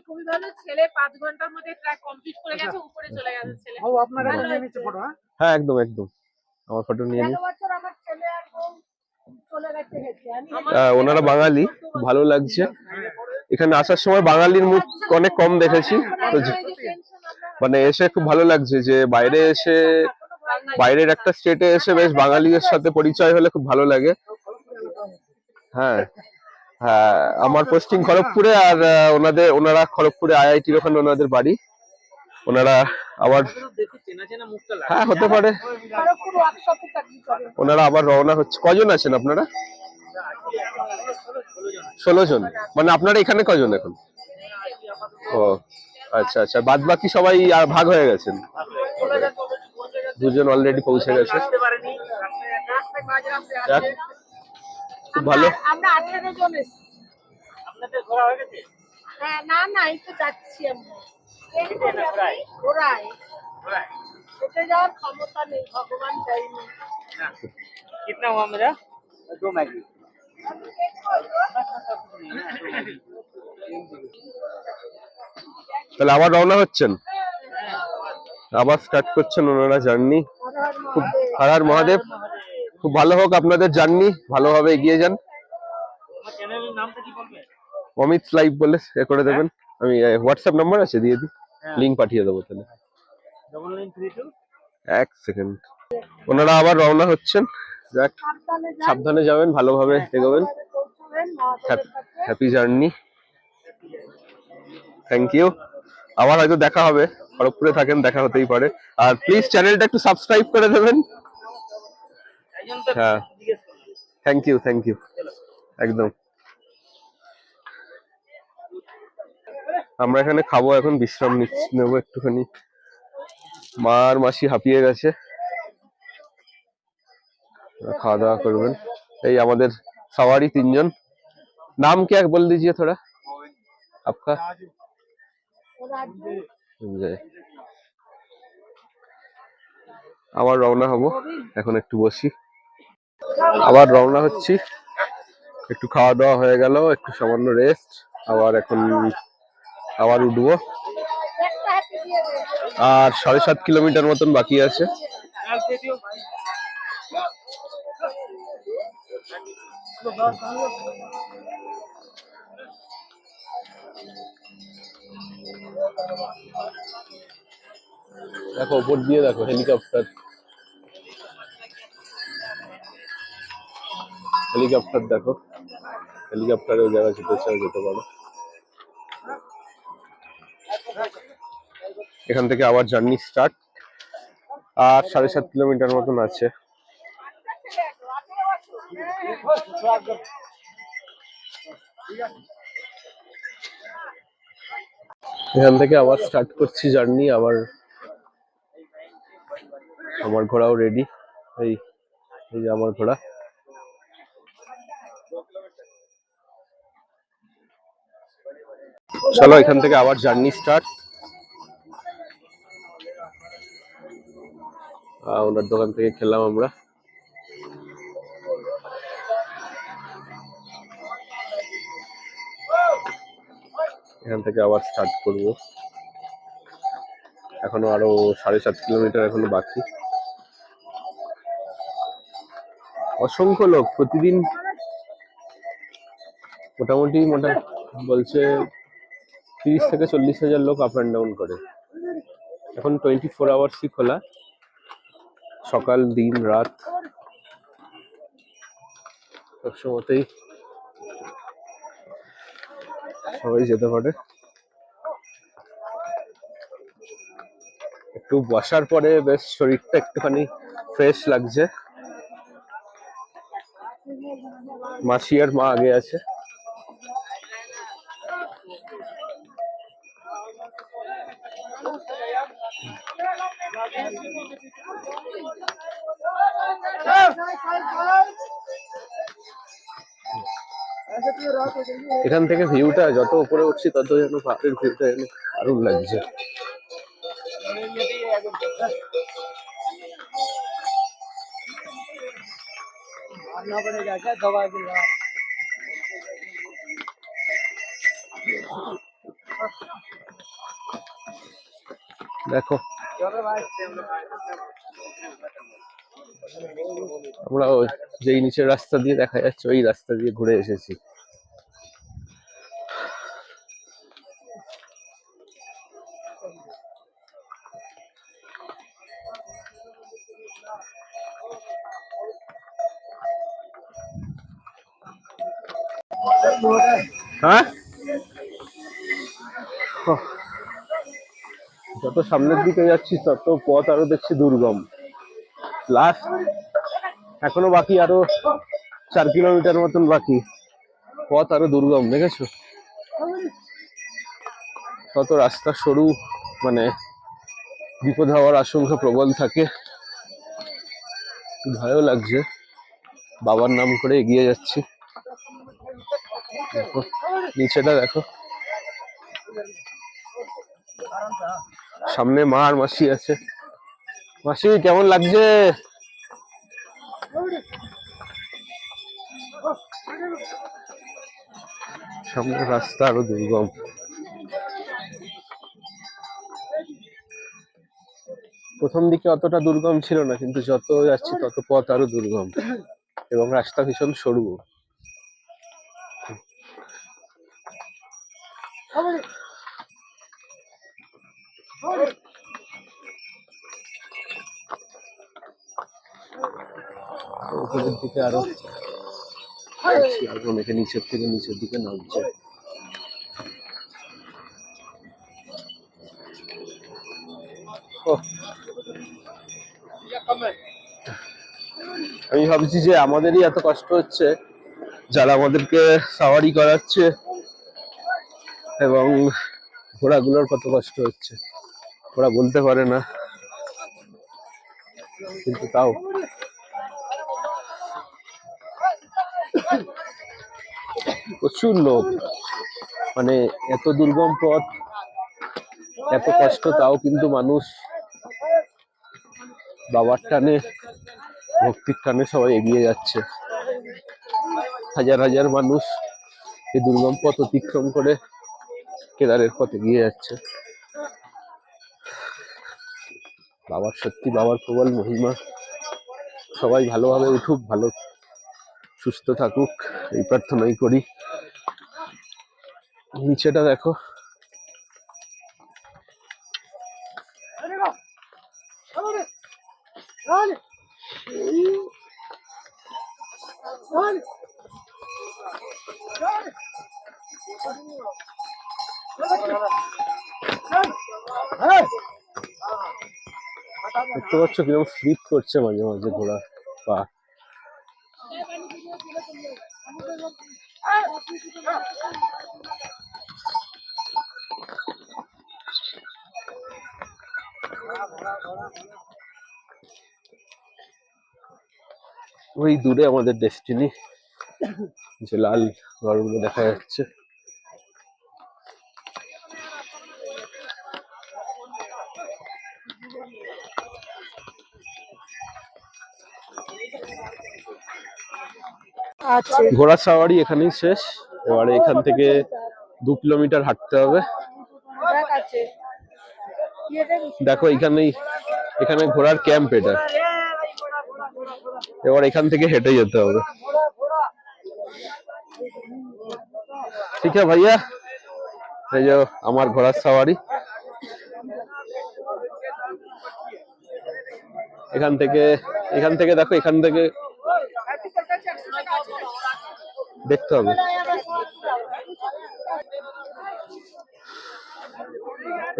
খুবই ভালো। ছেলে 5 ঘন্টার মধ্যে ট্র্যাক কমপ্লিট করে গেছে, উপরে চলে গেছে ছেলে। ও আপনারা নিয়ে নিচ্ছে ফটো? হ্যাঁ একদম একদম, আমার ফটো নিয়ে নিন। বছর আমার ছেলে আর বউ চলে গেছে হেঁটে। ওনারা বাঙালি, ভালো লাগছে। এখানে আসার সময় বাঙালির মুখ অনেক কম দেখেছি, তো মানে এসে খুব ভালো লাগছে যে বাইরে এসে, বাইরের একটা স্টেটে এসে বেশ বাঙালিদের সাথে পরিচয় হলে খুব ভালো লাগে। হ্যাঁ হ্যাঁ, আমার পোস্টিং খড়গপুরে, আর ওনারা খড়গপুরে আইআইটির ওখানে ওনাদের বাড়ি। ওনারা আবার, হ্যাঁ হতে পারে, ওনারা আবার রওনা হচ্ছে। কজন আছেন আপনারা? 16 জন। মানে আপনারা এখানে কজন এখন? ও আচ্ছা আচ্ছা, বাদ বাকি সবাই আর ভাগ হয়ে গেছেন? দুজন অলরেডি পৌঁছে গেছে। যাক, খুব ভালো। আমরা 18 জন এসেছি। আপনাদের ঘোরা হয়ে গেছে? হ্যাঁ, না না, এই তো যাচ্ছি আমরা। ঘোরায় হেঁটে যাওয়ার ক্ষমতা নেই, ভগবান দেয়নি। कितना हुआ मेरा? 2 मैगी। তাহলে আবার রওনা হচ্ছেন, আবার স্টার্ট করছেন ওনারা জার্নি। খুব হর হর মহাদেব, খুব ভালো হোক আপনাদের জার্নি, ভালোভাবে এগিয়ে যান। আমার চ্যানেলের নামটা কি বলবে? অমিত লাইভ বলে এ করে দেবেন। আমি হোয়াটসঅ্যাপ নাম্বার আছে, দিয়ে দিই, লিংক পাঠিয়ে দেবো তাহলে। 9932 এক সেকেন্ড। ওনারা আবার রওনা হচ্ছেন। যাক, সাবধানে যাবেন, ভালোভাবে এগোবেন। Happy journey, thank you. আবার হয়তো দেখা হবে, খড়গপুরে থাকেন, দেখা হতেই পারে। আর প্লিজ চ্যানেলটা একটু সাবস্ক্রাইব করে দেবেন। হ্যাঁ, থ্যাংক ইউ থ্যাংক ইউ, একদম। আমরা এখানে খাবো, এখন বিশ্রাম নেবো একটুখানি। মা আর মাসি হাঁপিয়ে গেছে, খাওয়া দাওয়া করবেন। এই আমাদের सवारी 3 जन। नाम क्या है बोल दीजिए थोड़ा आपका? জয়। আবার রওনা হব, এখন একটু বসি, আবার রওনা হচ্ছি। একটু খাওয়া দাওয়া হয়ে গেল, একটু সামান্য রেস্ট, আবার এখন আবার উঠবো। আর 7.5 কিলোমিটার মতন বাকি আছে। দেখো উপর দিয়ে, দেখো হেলিকপ্টার, হেলিকপ্টার দেখো, হেলিকপ্টারেও জায়গা যেতে যেতে পারো। এখান থেকে আবার জার্নি স্টার্ট, আর 7.5 কিলোমিটার মতন আছে। এখান থেকে আবার স্টার্ট করছি জার্নি। আবার আমার ঘোড়াও রেডি, এই এই যে আমার ঘোড়া। চলো এখান থেকে আবার জার্নি স্টার্ট। ওনার দোকান থেকে খেলাম আমরা। এখান থেকে আবার স্টার্ট করব। এখনো আরো 7.5 কিলোমিটার এখনো বাকি। অসংখ্য লোক প্রতিদিন, মোটামুটি বলছে 30 থেকে 40 হাজার লোক আপ অ্যান্ড ডাউন করে। এখন 24 আওয়ার্সই খোলা, সকাল দিন রাত সবসময়তেই সবাই যেতে পারে। একটু বসার পরে বেশ শরীরটা একটুখানি ফ্রেশ লাগছে। মাসি আর মা আগে আছে। এখান থেকে ভিউটা যত উপরে উঠছি তত যেন পাহাড়ের ভিউটা যেন দারুণ লাগছে। দেখো আমরা যেই নিচের রাস্তা দিয়ে দেখা যাচ্ছে ওই রাস্তা দিয়ে ঘুরে এসেছি। হ্যাঁ, যত সামনের দিকে যাচ্ছি তত পথ আরো দেখছি দুর্গম। লাস্ট এখনো বাকি আরো 4 কিলোমিটার মতন বাকি, পথ আরো দুর্গম, দেখেছো? তত রাস্তা সরু, মানে বিপদ হওয়ার আশঙ্কা প্রবল থাকে। ভয়ও লাগছে, বাবার নাম করে এগিয়ে যাচ্ছি। দেখো নিচেটা দেখো, সামনে মা আর মাসি আছে। মাসি কেমন লাগছে? সামনের রাস্তা আরো দুর্গম। প্রথম দিকে অতটা দুর্গম ছিল না, কিন্তু যত যাচ্ছি তত পথ আরো দুর্গম এবং রাস্তা ভীষণ সরু। উপরের দিকে আরো অনেকে নিচের থেকে নিচের দিকে নামছে। আমি ভাবছি যে আমাদেরই এত কষ্ট হচ্ছে, যারা আমাদেরকে সাওয়ারি করাচ্ছে এবং ঘোড়াগুলোর কত কষ্ট হচ্ছে ওরা বলতে পারে না, কিন্তু তাও প্রচুর লোক, মানে এত দুর্গম পথ, এত কষ্ট, তাও কিন্তু মানুষ বাবার টানে, ভক্তির টানে সবাই এগিয়ে যাচ্ছে। হাজার হাজার মানুষ এই দুর্গম পথ অতিক্রম করে কেদারের পথে এগিয়ে যাচ্ছে। বাবার সত্যি, বাবার প্রবল মহিমা। সবাই ভালোভাবে উঠুক, ভালো সুস্থ থাকুক, এই প্রার্থনাই করি। নিচেটা দেখো, দেখতে পাচ্ছ কিরকম স্লিপ করছে মাঝে মাঝে ঘোড়া পা। ওই দূরে আমাদের ডেস্টিনি, যে লাল ঘরগুলো দেখা যাচ্ছে। ঘোড়া সাওয়ারি এখানেই শেষ। এবারে এখান থেকে 2 কিলোমিটার হাঁটতে হবে। দেখো এখানেই, এখানে ঘোড়ার ক্যাম্প এটা। এবার এখান থেকে হেঁটে যেতে হবে। ঠিক আছে ভাইয়া, এই যে আমার ঘোড়ার সাওয়ারি। এখান থেকে দেখো, এখান থেকে দেখতে হবে।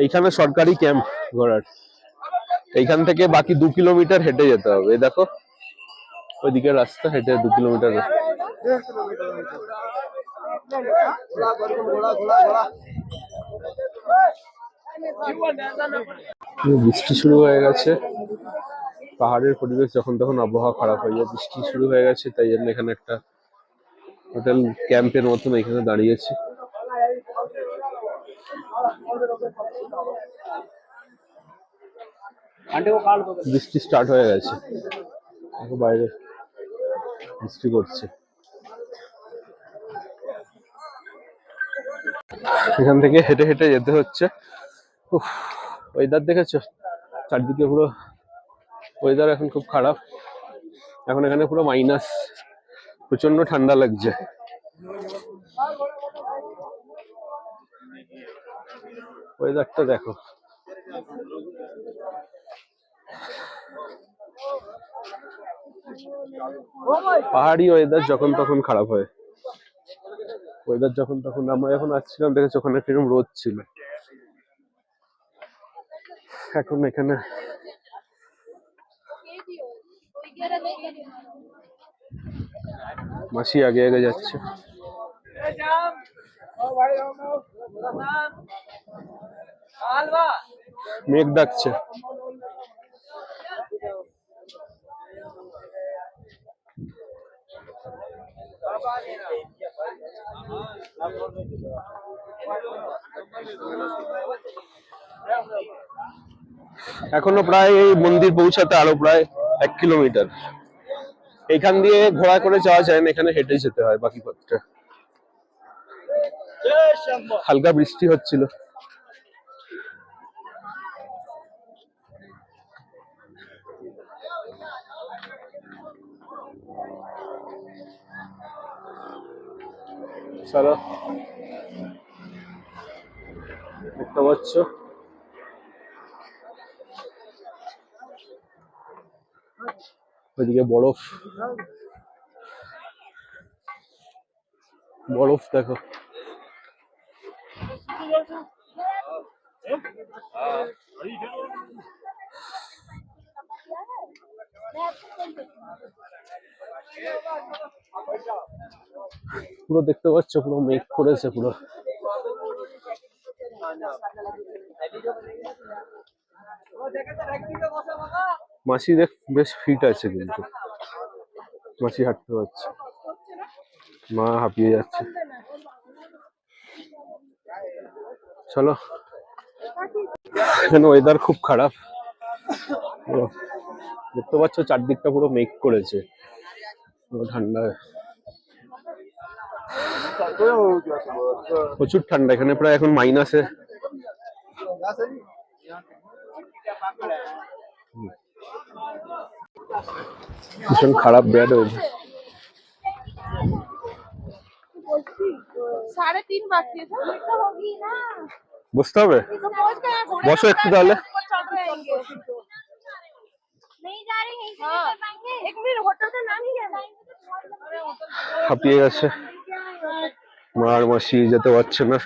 এইখানে সরকারি ক্যাম্প ঘোড়ার। এইখান থেকে বাকি 2 কিলোমিটার হেঁটে যেতে হবে। দেখো ওইদিকে রাস্তা, হেঁটে 2 কিলোমিটার। বৃষ্টি শুরু হয়ে গেছে। পাহাড়ের পরিবেশ যখন তখন আবহাওয়া খারাপ হয়ে যায়। বৃষ্টি শুরু হয়ে গেছে, তাই জন্য এখানে একটা হোটেল ক্যাম্পের মতন এখানে দাঁড়িয়েছি। বৃষ্টি স্টার্ট হয়ে গেছে, বাইরে বৃষ্টি পড়ছে। এখান থেকে হেঁটে হেঁটে যেতে হচ্ছে। ওয়েদার দেখেছো, চারদিকে পুরো ওয়েদার এখন খুব খারাপ। এখন এখানে পুরো মাইনাস, প্রচন্ড ঠান্ডা লাগছে। ওয়েদারটা দেখো। পাহাড়ি ওয়েদার যখন তখন খারাপ হয়। ওয়েদার যখন তখন আমরা যখন আসছিলাম দেখেছি ওখানে কিরকম রোদ ছিল, এখন এখানে মাসি আগে আগে যাচ্ছে, মেঘ ডাকছে। এখনো প্রায় এই মন্দির পৌঁছাতে আরো প্রায় 1 কিলোমিটার। এখান দিয়ে ঘোড়া করে যাওয়া যায় না, এখানে হেঁটে যেতে হয় বাকি পথটা। হালকা বৃষ্টি হচ্ছিল। চলো, দেখতে পাচ্ছ ওইদিকে বরফ, বরফ দেখো। পুরো দেখতে পাচ্ছ পুরো মেঘ করেছে পুরো। মাসি দেখ বেশ ফিট আছে, কিন্তু মাসি হাঁটতে পারছে, মা হাঁপিয়ে যাচ্ছে। চলো, এখানে ওয়েদার খুব খারাপ, দেখতে পাচ্ছ চারদিকটা পুরো মেঘ করেছে, পুরো ঠান্ডা, প্রচুর ঠান্ডা এখানে, প্রায় এখন মাইনাসে। ভীষণ খারাপ ব্যাড হয়েছে। 3:30 बाकी है ना, বুঝতে হবে, বসো একটু তাহলে। नहीं जा रही है, कर पाएंगे। एक मिनट, होटल का नाम क्या है? হাঁপিয়ে গেছে, মার মাসি যেতে পারছে না।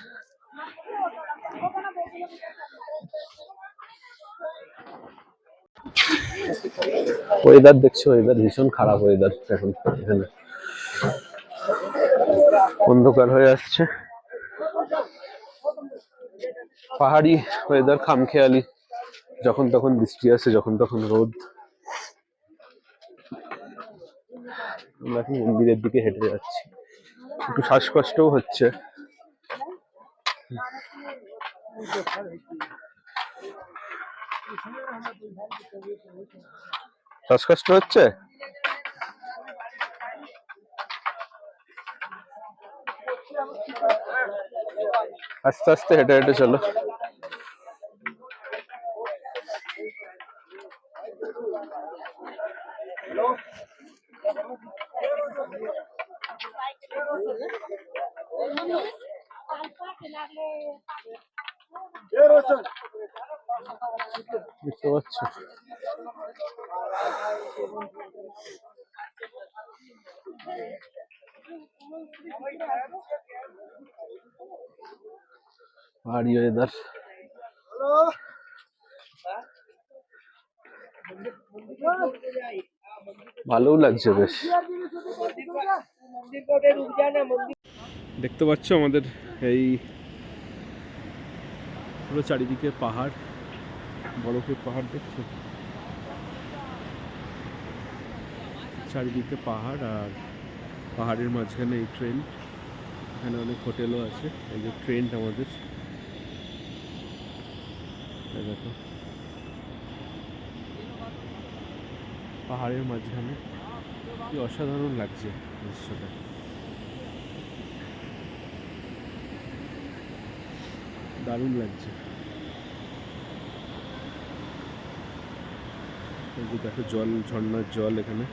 ওয়েদার দেখছো, ওয়েদার ভীষণ খারাপ ওয়েদার এখন, এখানে অন্ধকার হয়ে আসছে। পাহাড়ি ওয়েদার, খামখেয়ালি, যখন তখন বৃষ্টি আসে, যখন তখন রোদ। আমরা এখন মন্দিরের দিকে হেঁটে যাচ্ছি, একটু শ্বাসকষ্টও হচ্ছে। শ্বাসকষ্ট হচ্ছে, আস্তে আস্তে হেঁটে হেঁটে চলো। দেখতে পাচ্ছ পাহাড়ি ওয়েদার, ভালোও লাগছে বেশ। দেখতে পাচ্ছ আমাদের এই পুরো চারিদিকে পাহাড়, বরফের পাহাড় দেখছো, চারিদিকে পাহাড়, আর পাহাড়ের মাঝখানে এই ট্রেন, এখানে অনেক হোটেলও আছে। এই যে ট্রেন আমাদের, দেখো পাহাড়ের মাঝখানে, কি অসাধারণ লাগছে দৃশ্যটা। দারুণ লাগছে। এই যে দেখো জল, ঝর্ণার জল এখানে,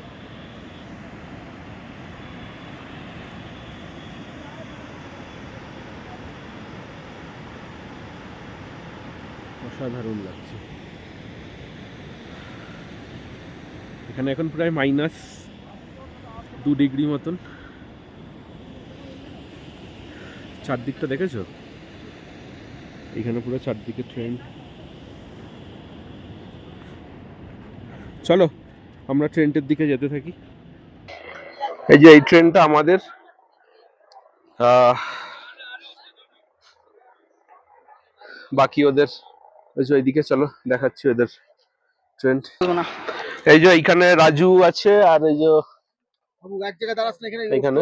অসাধারণ লাগছে। এখানে এখন প্রায় -2 ডিগ্রি মতন। চারদিকটা দেখেছো? এখানে পুরো চারদিকে ট্রেন। চলো আমরা ট্রেনটার দিকে যেতে থাকি। এই যে এই ট্রেনটা আমাদের, বাকি ওদের ওই যে এইদিকে চলো দেখাচ্ছি ওদের ট্রেন। এই যে এইখানে রাজু আছে আর এই যে এখানে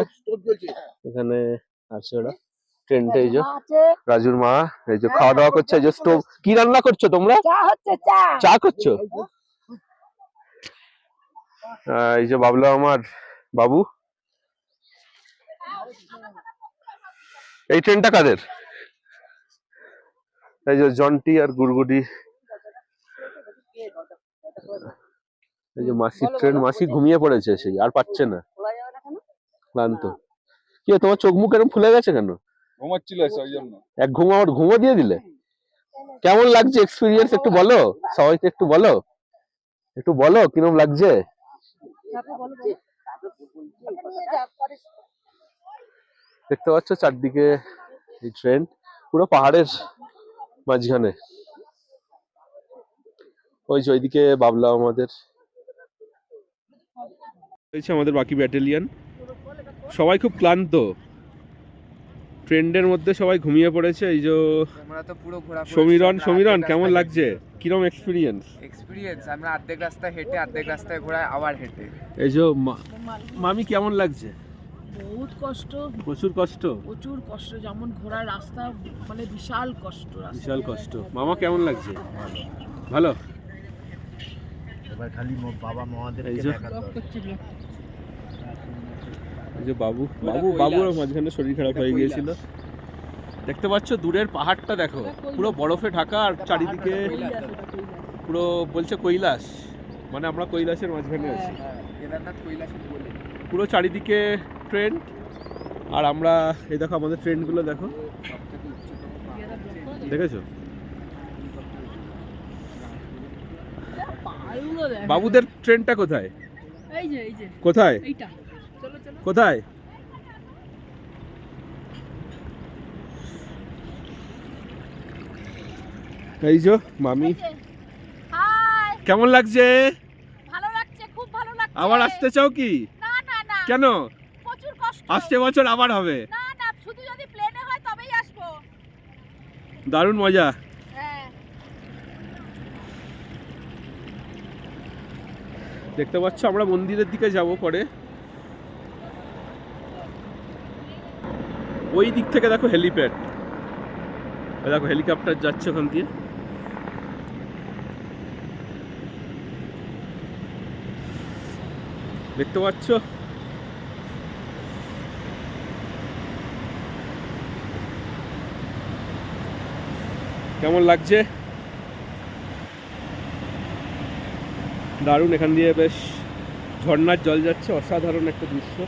এখানে আছে ওরা ট্রেনটা। এই যে রাজুর মা এই যে খাওয়া দাওয়া করছে। এই যে স্টোভ, কি রান্না করছো তোমরা? চা করছো? এই যে বাবলা আমার বাবু। এই ট্রেনটা কাদের? এই যে জন্টি আর গুড়গুড়ি। এই যে মাসির ট্রেন, মাসি ঘুমিয়ে পড়েছে, সেই আর পাচ্ছে না, ক্লান্ত। কি তোমার চোখ মুখ এরকম ফুলে গেছে কেন? ঘুমাচ্ছিল ওই জন্য। এক ঘুম আবার ঘুমো দিয়ে দিলে। কেমন লাগছে এক্সপিরিয়েন্স একটু বলো, সবাইকে একটু বলো, একটু বলো কিরকম লাগছে। দেখতে পাচ্ছ চারদিকে এই ট্রেন, পুরো পাহাড়ের মাঝখানে। ওই যে ওইদিকে বাবলা আমাদের রয়েছে, আমাদের বাকি ব্যাটালিয়ন। সবাই খুব ক্লান্ত, ট্রেনের মধ্যে সবাই ঘুমিয়ে পড়েছে। এই যে আমরা তো পুরো ঘোরা সমীরন কেমন লাগছে, কিরকম এক্সপিরিয়েন্স? আমরা অর্ধেক রাস্তায় হেঁটে, অর্ধেক রাস্তায় ঘোরায়, আবার হেঁটে। এই যে মামি কেমন লাগছে? বহুত কষ্ট, প্রচুর কষ্ট, প্রচুর কষ্ট। যেমন ঘোড়ার রাস্তা মানে বিশাল কষ্ট, বিশাল কষ্ট। মামা কেমন লাগছে? ভালো। এবার খালি বাবা মাদের এই যে বাবু বাবুর মাঝখানে শরীর খারাপ হয়ে গিয়েছিল। দেখতে পাচ্ছ দূরের পাহাড়টা দেখো, পুরো বরফে ঢাকা আর চারিদিকে পুরো বলছে কৈলাস, মানে আমরা কৈলাসের মাঝখানে আছি। কেদারনাথ কৈলাসের বলে পুরো চারিদিকে ট্রেন, আর আমরা এই দেখো আমাদের ট্রেনগুলো দেখো, দেখেছো? বাবুদের ট্রেনটা কোথায়? এই যে কোথায়? এইটা, চলো চলো। কোথায়? এই যে মামি। হাই, কেমন লাগছে? ভালো লাগছে, খুব ভালো লাগছে। আবার আসতে চাও কি? না না না, কেন? প্রচুর কষ্ট। আসছে বছর আবার হবে। না না, শুধু যদি প্লেনে হয় তবেই আসবো। দারুণ মজা। হ্যাঁ, দেখতে পাচ্ছ আমরা মন্দিরের দিকে যাব পরে। ওই দিক থেকে দেখো হেলিপ্যাড, দেখো হেলিকপ্টার যাচ্ছে ওখান দিয়ে। দেখতে পাচ্ছ? কেমন লাগছে? দারুণ, এখান দিয়ে বেশ ঝর্ণার জল যাচ্ছে, অসাধারণ একটা দৃশ্য।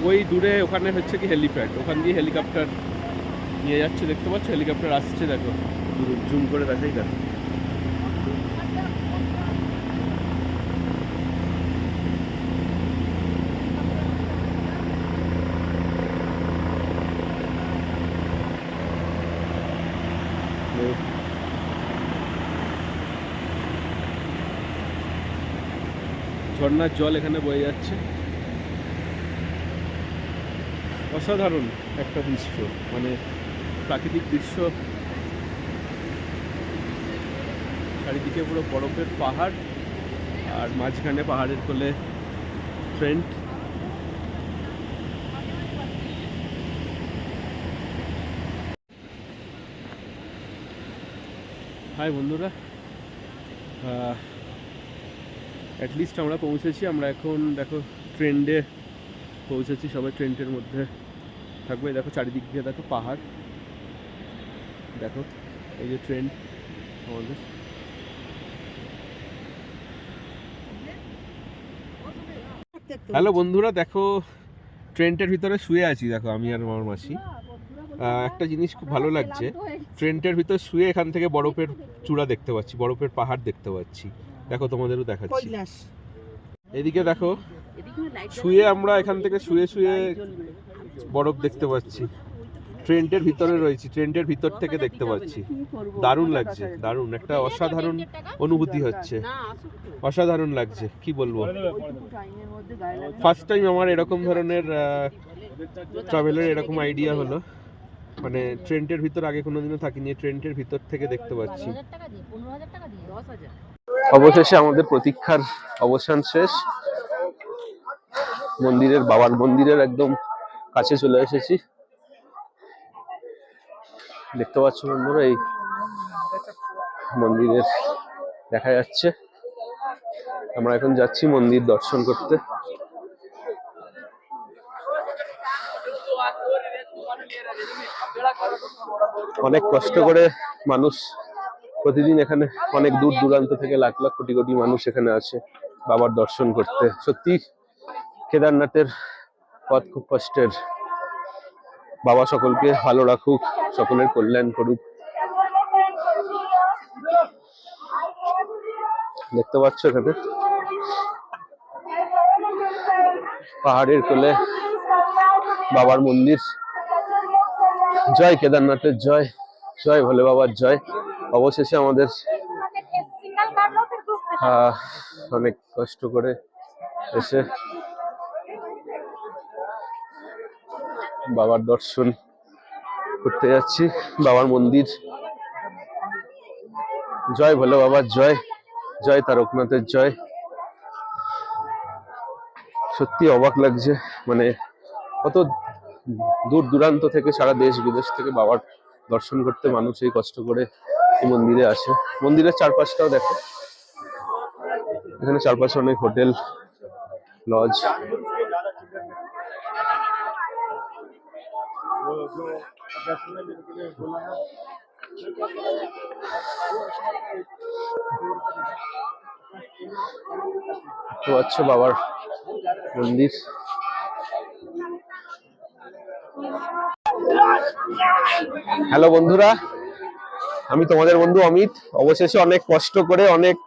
ওই দূরে ওখানে হচ্ছে কি হেলিপ্যাড, ওখান দিয়ে হেলিকপ্টার নিয়ে যাচ্ছে। দেখতে পাচ্ছ হেলিকপ্টার আসছে, দেখো জুম করে দেখাই দেখো। ঝর্ণার জল এখানে বয়ে যাচ্ছে, অসাধারণ একটা দৃশ্য, মানে প্রাকৃতিক দৃশ্য। চারিদিকে পুরো বরফের পাহাড়, আর মাঝখানে পাহাড়ের কোলে ট্রেন। হাই বন্ধুরা, অ্যাটলিস্ট আমরা পৌঁছেছি। আমরা এখন দেখো ট্রেনে পৌঁছেছি, সবাই ট্রেনের মধ্যে থাকবে। দেখো চারিদিক দিয়ে দেখো পাহাড়, দেখো এই যে ট্রেন আমাদের। হ্যালো বন্ধুরা, দেখো ট্রেনটার ভিতরে শুয়ে আছি, দেখো আমি আর আমার মাসি। একটা জিনিস খুব ভালো লাগছে, ট্রেনটার ভিতর শুয়ে এখান থেকে বরফের চূড়া দেখতে পাচ্ছি, বরফের পাহাড় দেখতে পাচ্ছি। দেখো তোমাদেরও দেখাচ্ছি, এদিকে দেখো শুয়ে আমরা এখান থেকে শুয়ে শুয়ে বরফ দেখতে পাচ্ছি। ট্রেনটার ভিতরে রয়েছি, ট্রেনটার ভিতর থেকে দেখতে পাচ্ছি। দারুণ লাগছে, দারুণ একটা অসাধারণ অনুভূতি হচ্ছে, অসাধারণ লাগছে, কি বলবো। ফার্স্ট টাইম আমার এরকম ধরনের ট্রাভেলের এরকম আইডিয়া হলো, মানে ট্রেনটার ভিতর আগে কোনোদিনও থাকিনি, ট্রেনটার ভিতর থেকে দেখতে পাচ্ছি। অবশেষে আমাদের প্রতীক্ষার অবসান শেষ, মন্দিরের, বাবার মন্দিরের একদম কাছে চলে এসেছি। দেখতে পাচ্ছ বন্ধুরা, এই মন্দিরের দেখা যাচ্ছে। আমরা এখন যাচ্ছি মন্দির দর্শন করতে। অনেক কষ্ট করে মানুষ প্রতিদিন এখানে, অনেক দূর দূরান্ত থেকে লাখ লাখ কোটি কোটি মানুষ এখানে আসে বাবার দর্শন করতে। সত্যি কেদারনাথের পথ খুব কষ্টের। বাবা সকলকে ভালো রাখুক, সকলের কল্যাণ করুক। দেখতে পাচ্ছ এখানে পাহাড়ের কোলে বাবার মন্দির। জয় কেদারনাথের জয়, জয় ভোলে বাবার জয়। অবশেষে আমাদের অনেক কষ্ট করে এসে বাবার দর্শন করতে যাচ্ছি, বাবার মন্দির। জয় ভোলে বাবার জয়, জয় তারকনাথের জয়। সত্যি অবাক লাগছে, মানে কত দূর দূরান্ত থেকে, সারা দেশ বিদেশ থেকে বাবার দর্শন করতে মানুষ এই কষ্ট করে এই মন্দিরে আসে। মন্দিরের চারপাশটাও দেখো, এখানে চারপাশে অনেক হোটেল, লজ। তো আচ্ছা বাবার মন্দির। হ্যালো বন্ধুরা, আমি তোমাদের বন্ধু অমিত। অবশেষে অনেক কষ্ট করে, অনেক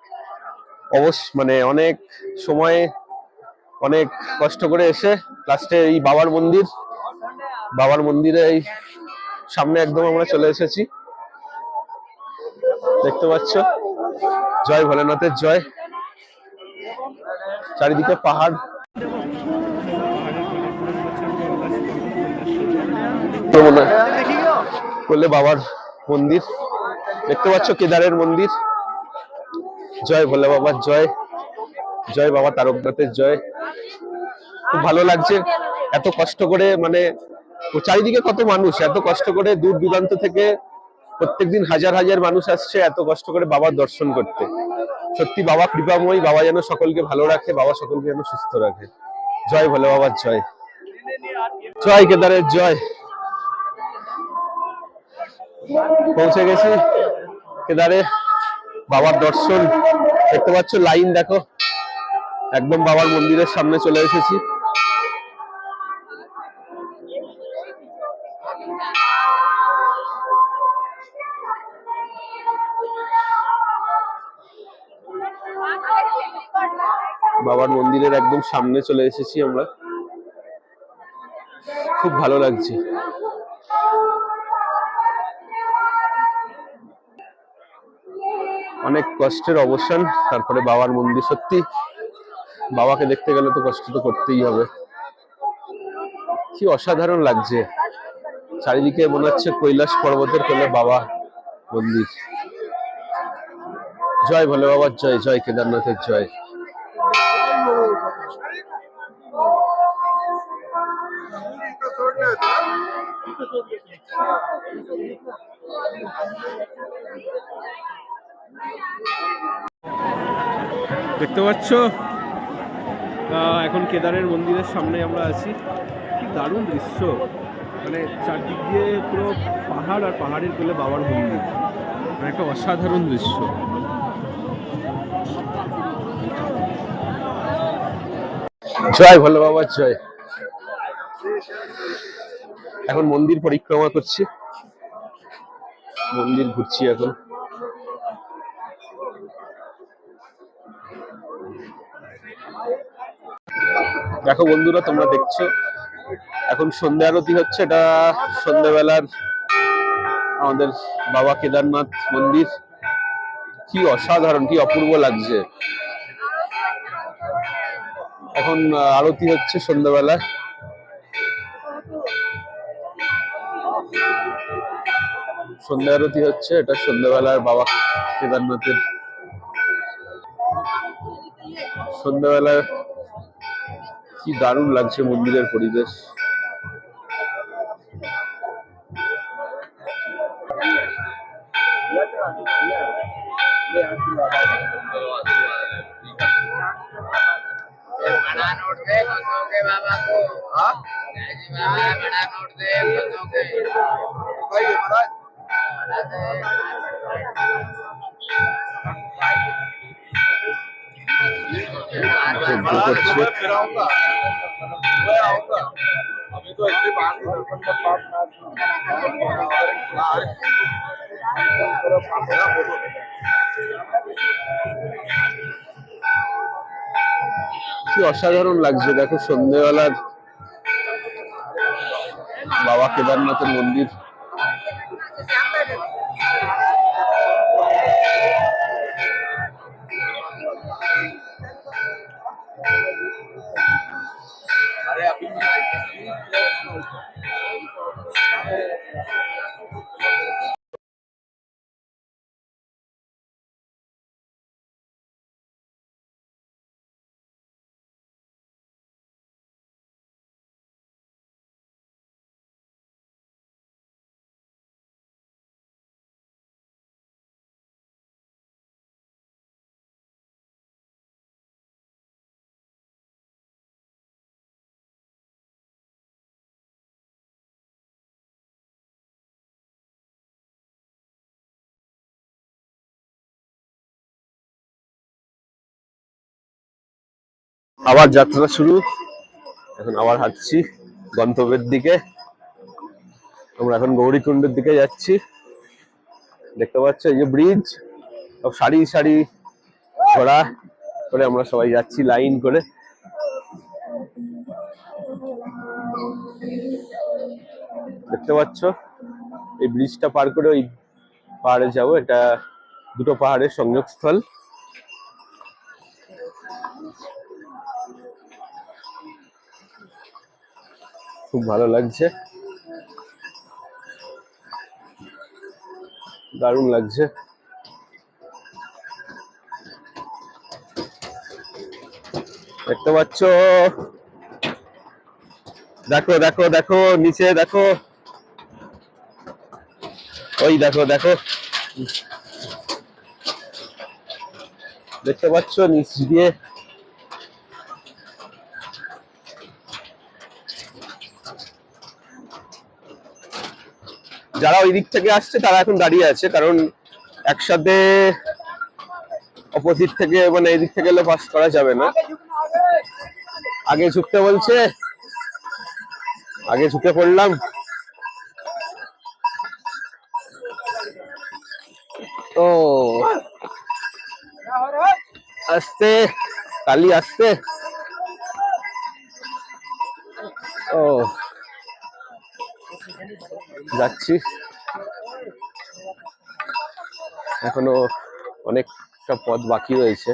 অনেক সময়, অনেক কষ্ট করে এসে লাস্টে এই বাবার মন্দির, বাবার মন্দিরে এই সামনে একদম আমরা চলে এসেছি। দেখতে পাচ্ছ, জয় ভোলেনাথের জয়। চারিদিকে পাহাড়, বলে বাবার মন্দির। দেখতে পাচ্ছ কেদারের মন্দির। জয় ভোলে বাবার জয়, জয় বাবা তারকনাথের জয়। খুব ভালো লাগছে, এত কষ্ট করে, মানে চারিদিকে কত মানুষ, এত কষ্ট করে দূর দূরান্ত থেকে প্রত্যেকদিন হাজার হাজার মানুষ আসছে এত কষ্ট করে বাবার দর্শন করতে। সত্যি বাবা কৃপাময়ী, বাবা যেন সকলকে ভালো রাখে, বাবা সকলকে যেন সুস্থ রাখে। জয় ভোলে বাবার জয়, জয় কেদারের জয়। পৌঁছে গেছি কেদারে, বাবার দর্শন। দেখতে পাচ্ছ লাইন দেখো, একদম বাবার মন্দিরের সামনে চলে এসেছি। বাবার মন্দিরের একদম সামনে চলে এসেছি আমরা। খুব ভালো লাগছে। অনেক কষ্টের অবসান, তারপরে বাবার মন্দির। সত্যি বাবাকে দেখতে গেলে তো কষ্ট তো করতেই হবে। কি অসাধারণ লাগছে, চারিদিকে মনে হচ্ছে কৈলাস পর্বতের কোলে বাবা মন্দির। জয় ভোলে বাবার জয়, জয় কেদারনাথের জয়। দেখতে পাচ্ছ এখন কেদারের মন্দিরের সামনে আমরা আছি। কি দারুণ দৃশ্য, মানে চারদিক দিয়ে পুরো পাহাড় আর পাহাড়ের কোলে বাবার মন্দির, মানে একটা অসাধারণ দৃশ্য। জয় ভোলে বাবার জয়। এখন মন্দির পরিক্রমা করছি, মন্দির ঘুরছি এখন। দেখো বন্ধুরা, তোমরা দেখছো এখন সন্ধ্যা আরতি হচ্ছে। এটা সন্ধ্যাবেলার আমাদের বাবা কেদারনাথ মন্দির। কি অসাধারণ, কি অপূর্ব লাগছে। এখন আরতি হচ্ছে সন্ধ্যাবেলা। সন্ধ্যা আরতি হচ্ছে, এটা সন্ধ্যাবেলার বাবা কেদারনাথের। সন্ধ্যাবেলা কি দারুণ লাগছে মন্দিরের পরিবেশ। बड़ा नोट दे बंदों के बाबा को। हाँ जी बाबा बड़ा नोट दे बंदों के। भाई महाराज बड़ा दे। फिर आऊंगा, मैं आऊंगा। अभी तो ऐसे बाहर दर्शन का पाप কি অসাধারণ লাগছে। দেখো সন্ধ্যেবেলার বাবা কেদারনাথের মন্দির। আবার যাত্রা শুরু। এখন আবার হাঁটছি গন্তব্যের দিকে। আমরা এখন গৌরীকুণ্ডের দিকে যাচ্ছি। দেখতে পাচ্ছ এই যে ব্রিজ, সব সারি সারি ঘোড়া করে আমরা সবাই যাচ্ছি লাইন করে। দেখতে পাচ্ছ এই ব্রিজটা পার করে ওই পাহাড়ে যাবো। এটা দুটো পাহাড়ের সংযোগস্থল। খুব ভালো লাগছে, দারুণ লাগছে। দেখতে পাচ্ছ, দেখো দেখো দেখো নিচে দেখো, ওই দেখো দেখো, দেখতে পাচ্ছ নিচ দিয়ে যারা ওই দিক থেকে আসছে তারা এখন দাঁড়িয়ে আছে, কারণ একসাথে অপোজিট থেকে মানে এই দিক থেকে এলে পাস করা যাবে না। আগে ঝুঁকতে বলছে, আগে ঝুঁকে পড়লাম। তো আস্তে কালি আসতে। ও যাচ্ছি, এখনো অনেকটা পথ বাকি রয়েছে।